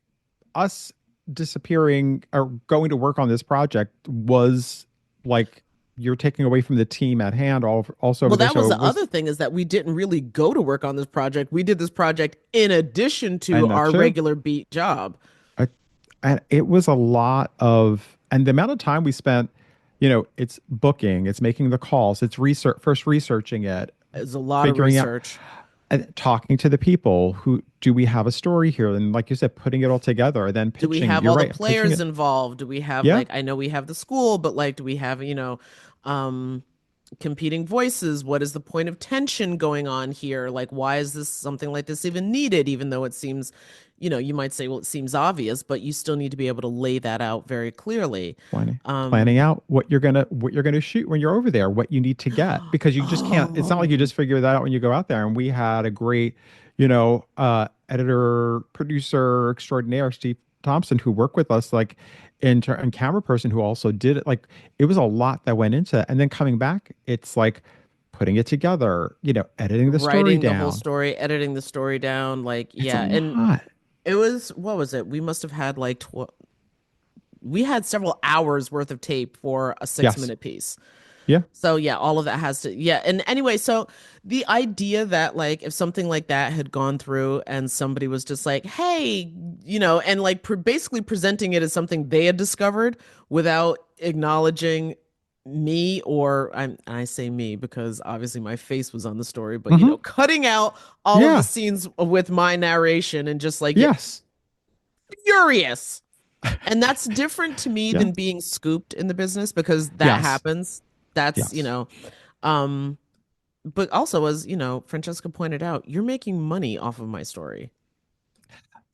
S1: us disappearing or going to work on this project was like you're taking away from the team at hand also over
S2: Well,
S1: there.
S2: that was
S1: So it
S2: the
S1: was,
S2: other thing is that we didn't really go to work on this project. We did this project in addition to
S1: and that
S2: our
S1: too.
S2: regular beat job.
S1: I, and it was a lot of, and the amount of time we spent, it's booking, it's making the calls, it's research, first researching it,
S2: It's a lot of
S1: figuring out,
S2: research.
S1: and talking to the people who do we have a story here, and like you said, putting it all together, and then
S2: Do we
S1: pitching.
S2: have
S1: You're
S2: all the
S1: right, pitching
S2: players
S1: it.
S2: involved? Do we have
S1: Yeah,
S2: like I know we have the school, but like do we have, um competing voices? What is the point of tension going on here? Like why is this something like this even needed even though it seems, you might say well it seems obvious, but you still need to be able to lay that out very clearly.
S1: planning out what you're gonna shoot when you're over there, what you need to get, because you just can't. It's not like you
S2: Oh,
S1: just figure that out when you go out there. And we had a great, editor, producer extraordinaire, Steve Thompson, who worked with us, like and camera person who also did it. Like it was a lot that went into it. And then coming back, it's like putting it together, editing the story
S2: writing the whole
S1: down.
S2: story, editing the story down, like
S1: It's a
S2: yeah. And
S1: lot.
S2: it was what was it? We must have had like we had several hours worth of tape for a six
S1: Yes.
S2: minute piece.
S1: Yeah.
S2: So yeah, all of that has to yeah. And anyway, so the idea that like if something like that had gone through and somebody was just like, "Hey," and like basically presenting it as something they had discovered without acknowledging me I say me because obviously my face was on the story, but
S1: Hmm.
S2: cutting out all of the
S1: Yeah.
S2: scenes with my narration and just like get
S1: Yes.
S2: furious. And that's different to me
S1: Yeah.
S2: than being scooped in the business because that
S1: Yes.
S2: happens. That's,
S1: Yes.
S2: um, but also as, Francesca pointed out, you're making money off of my story.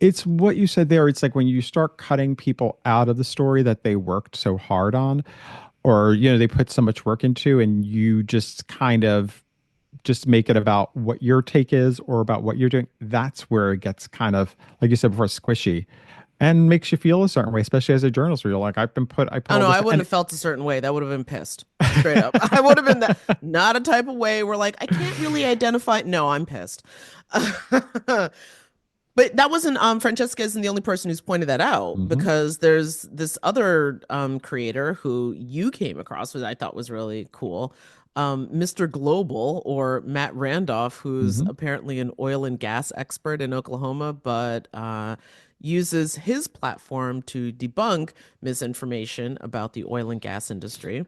S1: It's what you said there. It's like when you start cutting people out of the story that they worked so hard on, or they put so much work into, and you just kind of just make it about what your take is or about what you're doing. That's where it gets kind of, like you said before, squishy, and makes you feel a certain way, especially as a journalist, where you're like, I put
S2: Oh
S1: all
S2: no,
S1: this,
S2: I wouldn't
S1: and
S2: have felt a certain way. That would have been pissed. Straight up. I would have been that not a type of way where like I can't really identify. No, I'm pissed. But that wasn't Francesca isn't the only person who's pointed that out
S1: Mhm.
S2: because there's this other creator who you came across, which I thought was really cool. Mr. Global or Matt Randolph, who's
S1: Mhm.
S2: apparently an oil and gas expert in Oklahoma, but uses his platform to debunk misinformation about the oil and gas industry.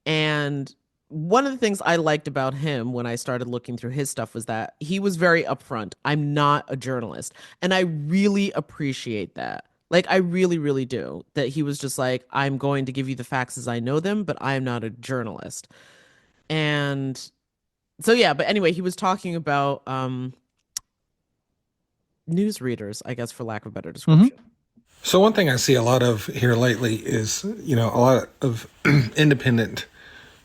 S2: And one of the things I liked about him when I started looking through his stuff was that he was very upfront. I'm not a journalist. And I really appreciate that. Like, I really, really do. That he was just like, I'm going to give you the facts as I know them, but I'm not a journalist. And so, yeah, but anyway, he was talking about news readers, I guess, for lack of a better
S1: Mhm.
S2: description.
S6: So one thing I see a lot of here lately is, a lot of independent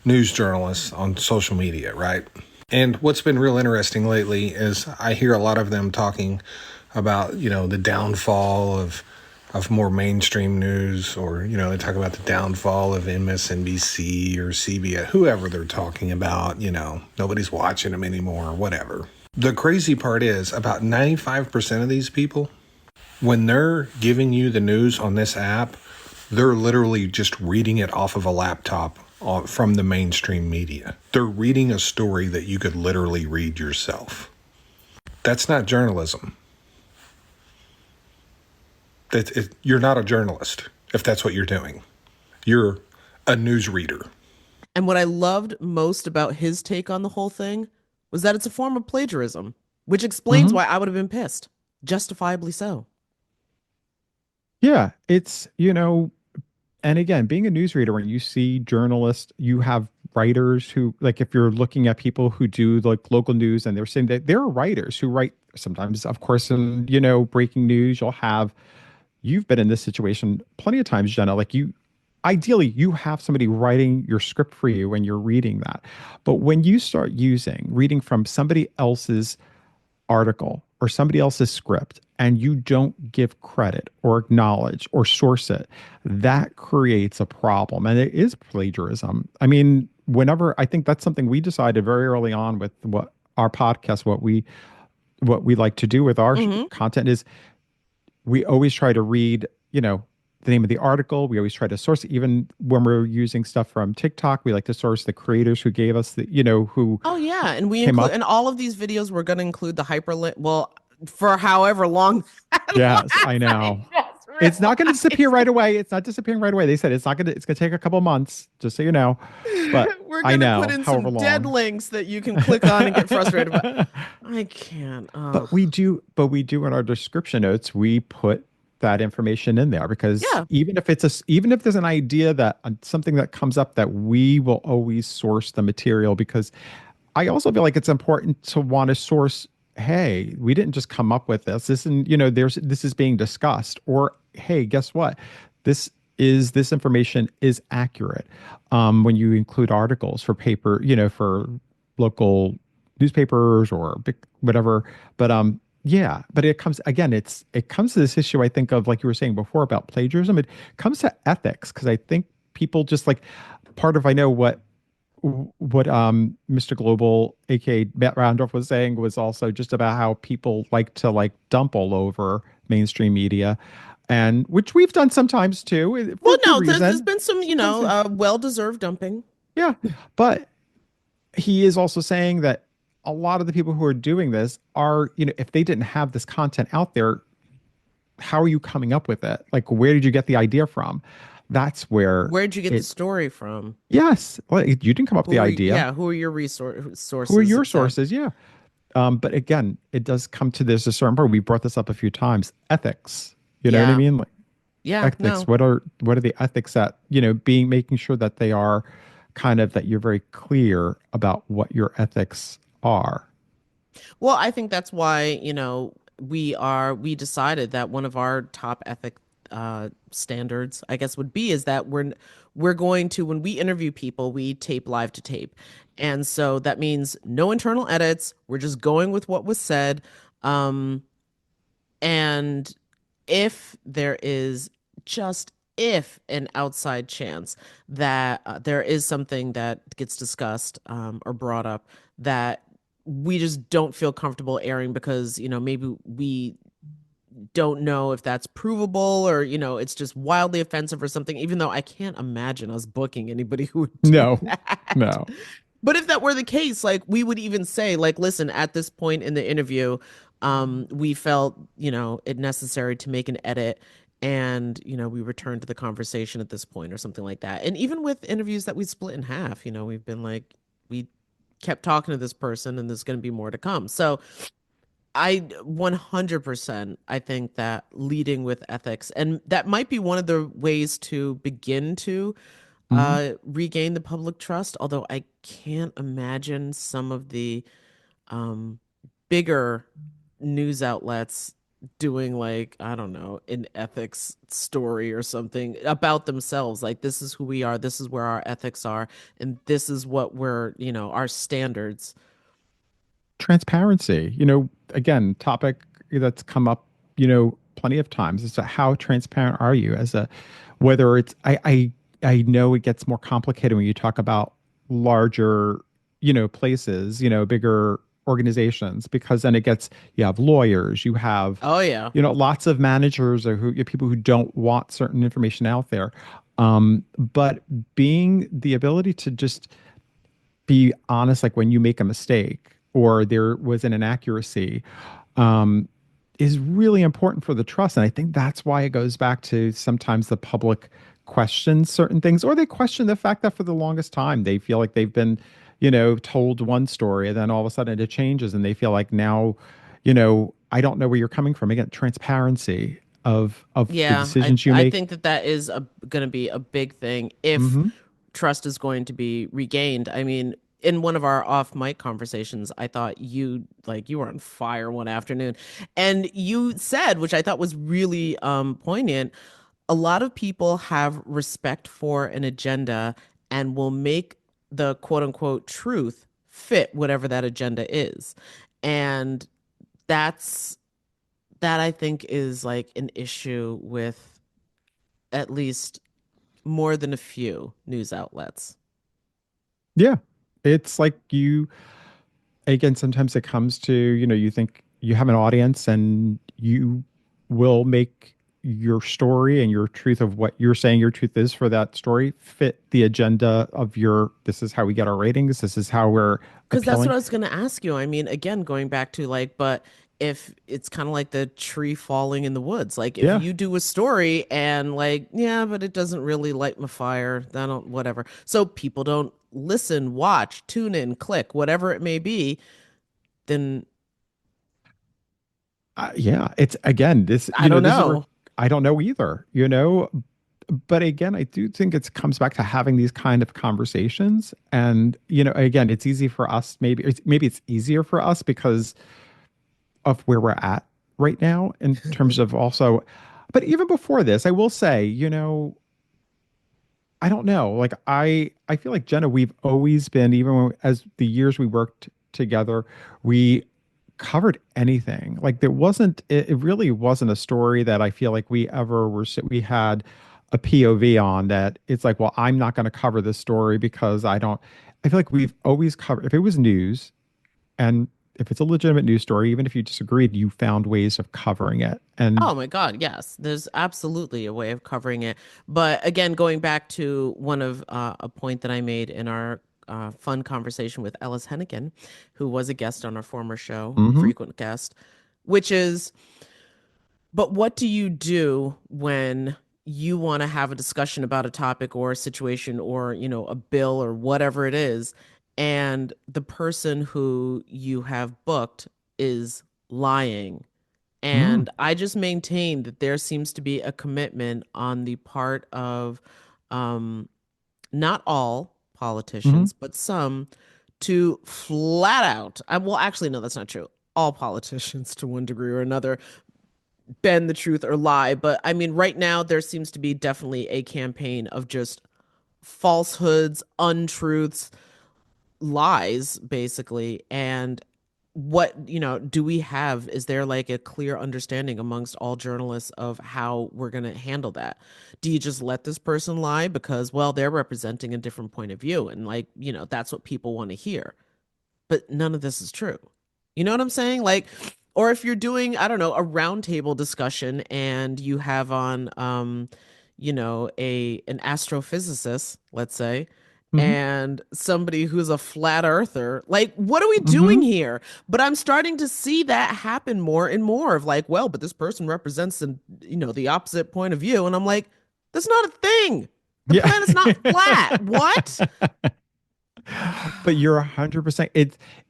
S6: news journalists on social media, right? And what's been real interesting lately is I hear a lot of them talking about, the downfall of more mainstream news, or, they talk about the downfall of MSNBC or CBS, whoever they're talking about, nobody's watching them anymore, whatever. The crazy part is about 95% of these people, when they're giving you the news on this app, they're literally just reading it off of a laptop from the mainstream media. They're reading a story that you could literally read yourself. That's not journalism. You're not a journalist if that's what you're doing. You're a newsreader.
S2: And what I loved most about his take on the whole thing was that it's a form of plagiarism, which explains
S1: Hmm.
S2: why I would have been pissed. Justifiably so.
S1: Yeah, it's, and again, being a newsreader, when you see journalists, you have writers who, like, if you're looking at people who do like local news, and they're saying that there are writers who write sometimes, of course, in, breaking news, you've been in this situation plenty of times, Jenna. Like, ideally, you have somebody writing your script for you when you're reading that. But when you start reading from somebody else's article or somebody else's script, and you don't give credit or acknowledge or source it, that creates a problem. And it is plagiarism. I mean, whenever, I think that's something we decided very early on with what our podcast, what we like to do with our
S2: Hmm.
S1: content is, we always try to read, the name of the article. We always try to source it. Even when we're using stuff from TikTok, we like to source the creators who gave us who
S2: Oh yeah, and we
S1: came
S2: include
S1: up.
S2: in all of these videos we're going to include the hyperlink. Well, for however long that
S1: Yes, I
S2: lasts, I
S1: know.
S2: just
S1: It's not going to disappear
S2: realized
S1: right away. It's not disappearing right away. They said it's going to take a couple months, just so you know. But
S2: we're
S1: I
S2: going to put
S1: know,
S2: in
S1: however
S2: some dead
S1: long.
S2: links that you can click on and get frustrated. But I can't.
S1: But we do in our description notes, we put that information in there because
S2: Yeah.
S1: even if there's an idea that something that comes up, that we will always source the material, because I also feel like it's important to want to source, hey, we didn't just come up with this. This is being discussed. Or, hey, guess what? This information is accurate. When you include articles for paper, for local newspapers or big, whatever. But yeah, but it comes to this issue, I think, of, like you were saying before, about plagiarism. It comes to ethics, because I think people just like, part of, I know what Mr. Global, aka Matt Randolph, was saying, was also just about how people like to, like, dump all over mainstream media, and which we've done sometimes too, for
S2: Well,
S1: good
S2: no, there's
S1: reason.
S2: been some,
S1: Sometimes,
S2: well-deserved dumping.
S1: yeah, but he is also saying that a lot of the people who are doing this are, if they didn't have this content out there, how are you coming up with it? Like, where did you get the idea from? That's where
S2: Where'd you get the
S1: it,
S2: story from?
S1: yes, well, you didn't come up with the idea.
S2: Who are your
S1: Who are
S2: sources,
S1: your
S2: etc.
S1: sources? Yeah. But again, it does come to this a certain point. We brought this up a few times. Ethics. You know what I
S2: Yeah.
S1: mean? Like,
S2: Yeah,
S1: ethics.
S2: no.
S1: What are the ethics that, making sure that they are kind of, that you're very clear about what your ethics are.
S2: Well, I think that's why, we decided that one of our top ethic standards, I guess, would be is that we're going to, when we interview people, we tape live to tape. And so that means no internal edits. We're just going with what was said. Um, and if there is just if an outside chance that there is something that gets discussed or brought up that we just don't feel comfortable airing because, maybe we don't know if that's provable or, it's just wildly offensive or something, even though I can't imagine us booking anybody who would do
S1: No,
S2: that.
S1: no.
S2: But if that were the case, like we would even say, like, listen, at this point in the interview, we felt, it necessary to make an edit and, we returned to the conversation at this point or something like that. And even with interviews that we split in half, we've been like, we kept talking to this person and there's going to be more to come. So I 100%, I think that leading with ethics, and that might be one of the ways to begin to
S1: Mhm.
S2: regain the public trust. Although I can't imagine some of the um, bigger news outlets doing, like, I don't know, an ethics story or something about themselves. Like, this is who we are, this is where our ethics are, and this is what we're, our standards.
S1: Transparency, again, topic that's come up, plenty of times, is how transparent are you, as a, whether it's, I know it gets more complicated when you talk about larger, places, bigger organizations, because then you have lawyers, you have,
S2: Oh yeah.
S1: lots of managers, or people who don't want certain information out there. But being the ability to just be honest, like when you make a mistake or there was an inaccuracy, um, is really important for the trust. And I think that's why it goes back to sometimes the public questions certain things, or they question the fact that for the longest time they feel like they've been, told one story and then all of a sudden it changes and they feel like now, I don't know where you're coming from. Again, transparency of the
S2: Yeah, I
S1: decisions you
S2: I
S1: make.
S2: think that that is going to be a big thing if
S1: Hmm.
S2: trust is going to be regained. I mean, in one of our off mic conversations, I thought you were on fire one afternoon, and you said, which I thought was really poignant, a lot of people have respect for an agenda and will make the quote unquote truth fit whatever that agenda is. And that's that I think is like an issue with at least more than a few news outlets.
S1: Yeah. It's like again, sometimes it comes to, you think you have an audience and you will make your story and your truth of what you're saying your truth is for that story fit the agenda of this is how we get our ratings. This is how we're
S2: Because that's what
S1: appealing.
S2: I was going to ask you. I mean, again, going back to like, but if it's kind of like the tree falling in the woods, like if
S1: Yeah.
S2: you do a story and like, yeah, but it doesn't really light my fire, then whatever. So people don't listen, watch, tune in, click, whatever it may be, then
S1: Yeah. It's again,
S2: I don't
S1: this is where
S2: know.
S1: I don't know either, but again, I do think it comes back to having these kind of conversations. And, again, it's easy for us. Maybe it's easier for us because of where we're at right now in terms of also, but even before this, I will say, I don't know. Like I feel like Jenna, we've always been, even as the years we worked together, we covered anything. Like it really wasn't a story that I feel like we had a POV on that. It's like, well, I'm not going to cover this story because I feel like we've always covered, if it was news and if it's a legitimate news story, even if you disagreed, you found ways of covering it. And
S2: Oh my God, yes. There's absolutely a way of covering it. But again, going back to one of a point that I made in our fun conversation with Ellis Hennigan, who was a guest on our former show,
S1: mhm,
S2: frequent guest, which is, but what do you do when you want to have a discussion about a topic or a situation or, a bill or whatever it is, and the person who you have booked is lying?
S1: mm,
S2: And I just maintain that there seems to be a commitment on the part of not all
S1: mhm,
S2: politicians, but some to flat out, well, actually, no, that's not true. All politicians, to one degree or another, bend the truth or lie. But I mean, right now, there seems to be definitely a campaign of just falsehoods, untruths, lies, basically. And do we have, is there like a clear understanding amongst all journalists of how we're going to handle that? Do you just let this person lie because, well, they're representing a different point of view and like, that's what people want to hear? But none of this is true. You know what I'm saying? Like, or if you're doing, I don't know, a roundtable discussion and you have on, an astrophysicist, let's say,
S1: mhm,
S2: and somebody who's a flat earther, like, what are we doing
S1: mhm.
S2: here? But I'm starting to see that happen more and more of like, well, but this person represents the opposite point of view. And I'm like, that's not a thing. The
S1: Yeah.
S2: planet's not flat. What?
S1: But you're 100%.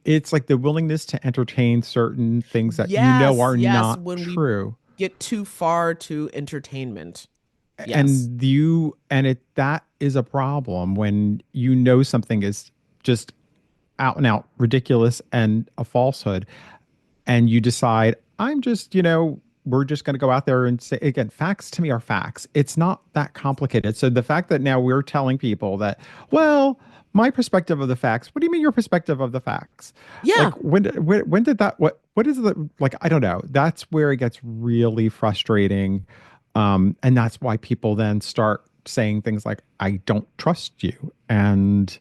S1: It's like the willingness to entertain certain things that
S2: Yes,
S1: are
S2: yes.
S1: not
S2: When we
S1: true.
S2: get too far to entertainment. Yes.
S1: And that is a problem when something is just out and out ridiculous and a falsehood, and you decide, we're just going to go out there and say, again, facts to me are facts. It's not that complicated. So the fact that now we're telling people that, well, my perspective of the facts, what do you mean your perspective of the facts? Like
S2: Yeah.
S1: when did that, what is the, like, I don't know. That's where it gets really frustrating. And that's why people then start saying things like, I don't trust you. And,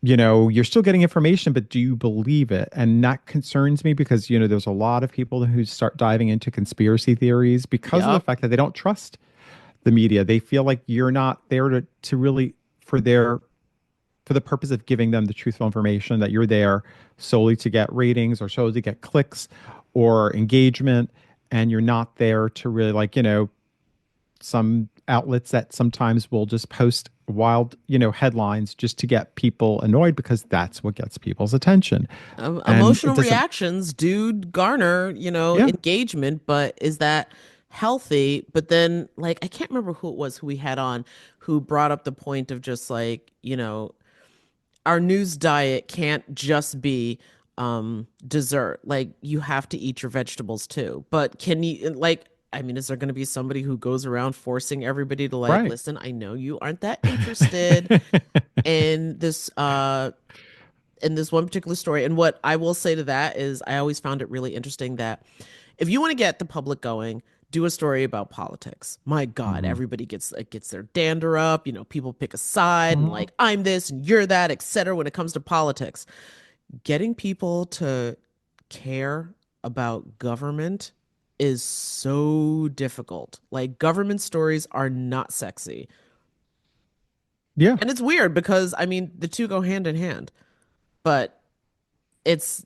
S1: you're still getting information, but do you believe it? And that concerns me because, there's a lot of people who start diving into conspiracy theories because of the
S2: Yep.
S1: fact that they don't trust the media. They feel like you're not there to really for the purpose of giving them the truthful information, that you're there solely to get ratings or solely to get clicks or engagement, and you're not there to really like, some outlets that sometimes will just post wild, headlines just to get people annoyed because that's what gets people's attention. And it
S2: Emotional
S1: doesn't,
S2: reactions do garner,
S1: yeah.
S2: engagement, but is that healthy? But then, like, I can't remember who it was who we had on who brought up the point of just like, our news diet can't just be dessert. Like, you have to eat your vegetables too. But can you, like, I mean, is there going to be somebody who goes around forcing everybody to like,
S1: Right.
S2: listen, I know you aren't that interested in this one particular story. And what I will say to that is I always found it really interesting that if you want to get the public going, do a story about politics. My God,
S1: Mhm.
S2: everybody gets their dander up. People pick a side and
S1: Mhm.
S2: like I'm this and you're that, etc. When it comes to politics, getting people to care about government is so difficult. Like government stories are not sexy.
S1: Yeah.
S2: And it's weird because I mean the two go hand in hand, but it's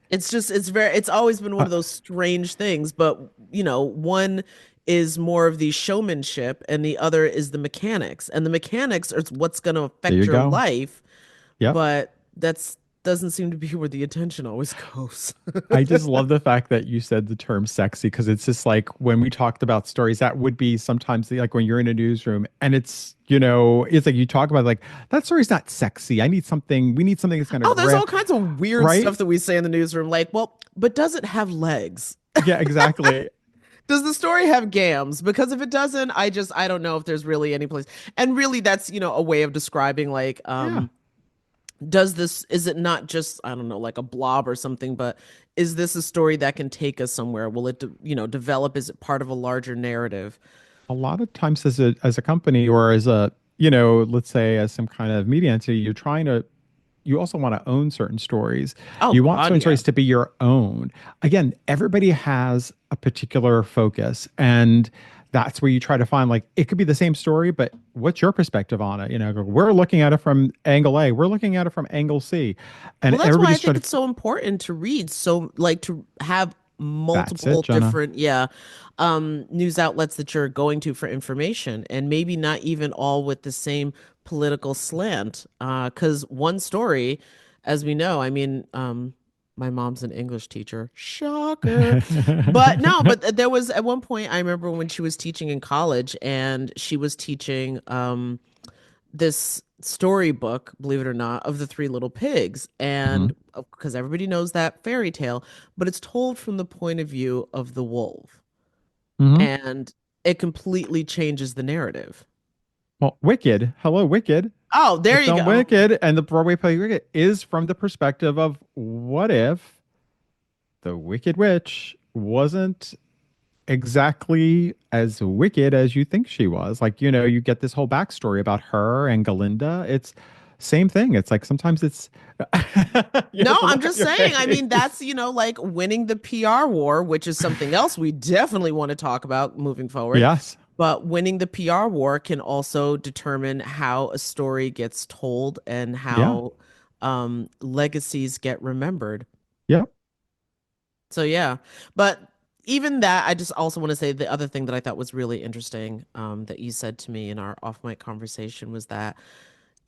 S2: it's always been one
S1: Uh,
S2: of those strange things, but one is more of the showmanship and the other is the mechanics, and the mechanics are what's going to
S1: there
S2: affect
S1: you
S2: your
S1: go.
S2: life,
S1: Yep.
S2: but that's doesn't seem to be where the attention always goes.
S1: I just love the fact that you said the term sexy because it's just like when we talked about stories, that would be sometimes like when you're in a newsroom and it's like you talk about like that story's not sexy. We need something that's going to
S2: Oh, there's all
S1: grip,
S2: kinds of weird
S1: right?
S2: stuff that we say in the newsroom, like, well, but does it have legs?
S1: Yeah, exactly.
S2: Does the story have gams? Because if it doesn't, I don't know if there's really any place. And really that's, a way of describing like
S1: Yeah.
S2: does this is it not just I don't know like a blob or something, but is this a story that can take us somewhere? Will it develop? Is it part of a larger narrative?
S1: A lot of times as a company or as a, let's say as some kind of media entity, you also want to own certain stories.
S2: Oh
S1: You want
S2: God,
S1: certain
S2: yeah.
S1: stories to be your own. Again, everybody has a particular focus, and that's where you try to find like it could be the same story, but what's your perspective on it? We're looking at it from angle A, we're looking at it from angle C, and
S2: Well, that's why I
S1: everybody's
S2: think
S1: trying to.
S2: it's so important to read, so like to have
S1: That's it,
S2: multiple
S1: Jenna.
S2: different, yeah, news outlets that you're going to for information, and maybe not even all with the same political slant. Because one story, as we know, I mean, my mom's an English teacher. Shocker. But no, but there was at one point I remember when she was teaching in college, and she was teaching this storybook, believe it or not, of the Three Little Pigs.
S1: Mhm.
S2: And because everybody knows that fairy tale, but it's told from the point of view of the wolf.
S1: Mhm.
S2: And it completely changes the narrative.
S1: Well, Wicked, hello, Wicked.
S2: Oh,
S1: The
S2: there you
S1: film
S2: go.
S1: Wicked and the Broadway play Wicked is from the perspective of what if the Wicked Witch wasn't exactly as wicked as you think she was. Like, you get this whole backstory about her and Galinda. It's same thing. It's like sometimes it's you
S2: No,
S1: have the
S2: I'm
S1: look on
S2: just
S1: your
S2: saying. I mean,
S1: face.
S2: that's, like winning the PR war, which is something else we definitely want to talk about moving forward.
S1: Yes.
S2: But winning the PR war can also determine how a story gets told and
S1: Yeah.
S2: how legacies get remembered.
S1: Yep.
S2: So yeah, but even that, I just also want to say the other thing that I thought was really interesting, that you said to me in our off mic conversation was that,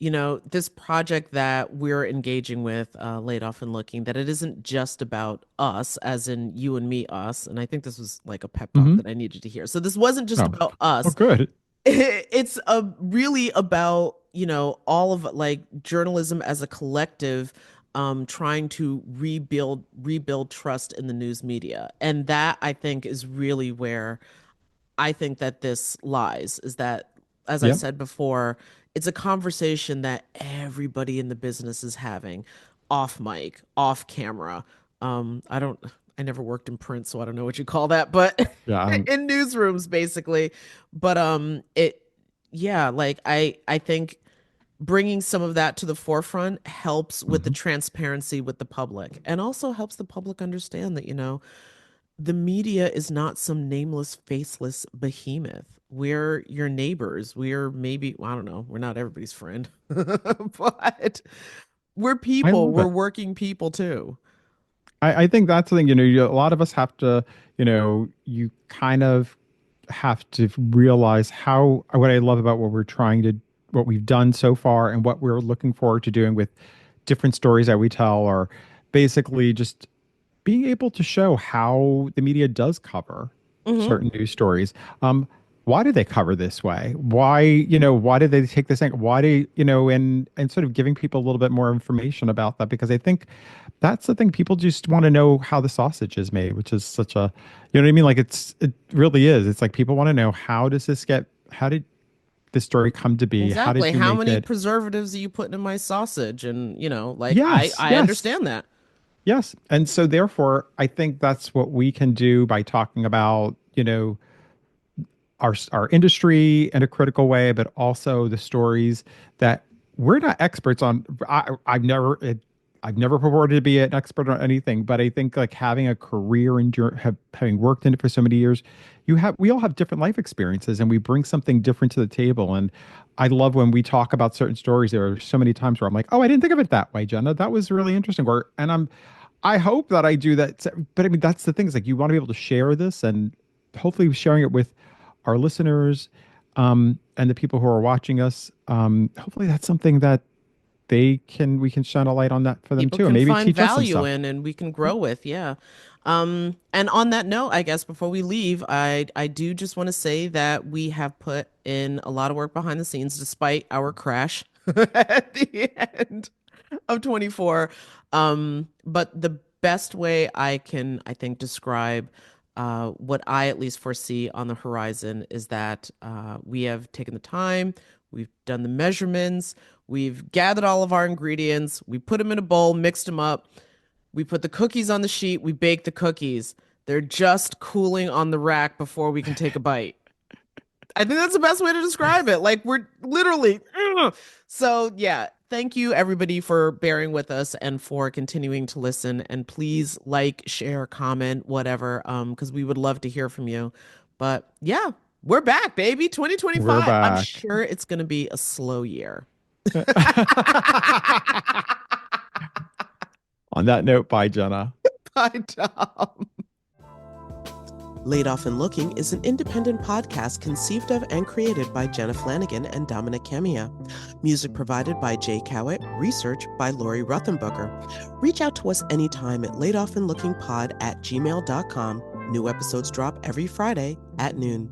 S2: this project that we're engaging with, Laid Off and Looking, that it isn't just about us, as in you and me, us. And I think this was like a pep talk
S1: Mm-hmm.
S2: that I needed to hear. So this wasn't just
S1: Oh,
S2: about
S1: oh,
S2: us.
S1: good.
S2: It's really about all of like journalism as a collective, trying to rebuild trust in the news media, and that I think is really where I think that this lies, is that, as I
S1: Yep.
S2: said before, it's a conversation that everybody in the business is having, off mic, off camera. I don't, I never worked in print, so I don't know what you call that, but
S1: Yeah.
S2: in newsrooms, basically. But yeah, like I think bringing some of that to the forefront helps with the
S1: Mhm.
S2: transparency with the public, and also helps the public understand that, the media is not some nameless, faceless behemoth. We're your neighbors. We're maybe, well, I don't know, we're not everybody's friend, but we're
S1: I
S2: people.
S1: love
S2: We're
S1: it.
S2: working people too.
S1: I think that's the thing, a lot of us have to, you kind of have to realize how, what I love about what we've done so far and what we're looking forward to doing with different stories that we tell are basically just being able to show how the media does cover
S2: Hmm.
S1: certain news stories. Why do they cover this way? Why did they take this angle? Why do, and sort of giving people a little bit more information about that, because I think that's the thing. People just want to know how the sausage is made, which is such a, you know what I mean? Like it really is. It's like people want to know, how did this story come to be? How
S2: Exactly.
S1: did you
S2: How
S1: make
S2: many
S1: it?
S2: preservatives are you putting in my sausage? And, like
S1: Yes,
S2: I
S1: yes.
S2: understand that.
S1: Yes. And so therefore, I think that's what we can do by talking about, our industry in a critical way, but also the stories that we're not experts on. I've never purported to be an expert on anything, but I think like having a career in having worked in it for so many years, we all have different life experiences and we bring something different to the table. And I love when we talk about certain stories. There are so many times where I'm like, oh, I didn't think of it that way, Jenna. That was really interesting. I hope that I do that. But I mean, that's the thing is like you want to be able to share this and hopefully sharing it with our listeners, and the people who are watching us. Hopefully that's something that we can shine a light on that for them
S2: People
S1: too, and
S2: can
S1: maybe
S2: find
S1: teach us some
S2: value
S1: stuff.
S2: in and we can grow with. Yeah. And on that note, I guess before we leave, I do just want to say that we have put in a lot of work behind the scenes despite our crash at the end of 24. But the best way I can, I think, describe what I at least foresee on the horizon is that we have taken the time, we've done the measurements, we've gathered all of our ingredients, we put them in a bowl, mixed them up, we put the cookies on the sheet, we bake the cookies. They're just cooling on the rack before we can take a bite. I think that's the best way to describe it. Like we're literally. Ugh. So yeah, thank you everybody for bearing with us and for continuing to listen. And please like, share, comment, whatever, because we would love to hear from you. But yeah, we're back, baby.
S1: We're
S2: 2025. I'm
S1: back.
S2: sure it's gonna be a slow year.
S1: On that note, bye, Jenna.
S2: Bye, Tom. Laid Off and Looking is an independent podcast conceived of and created by Jenna Flanagan and Dominic Kemia. Music provided by Jay Cowett, research by Lori Ruthenbucker. Reach out to us anytime at laidofandlookingpod@gmail.com. New episodes drop every Friday at noon.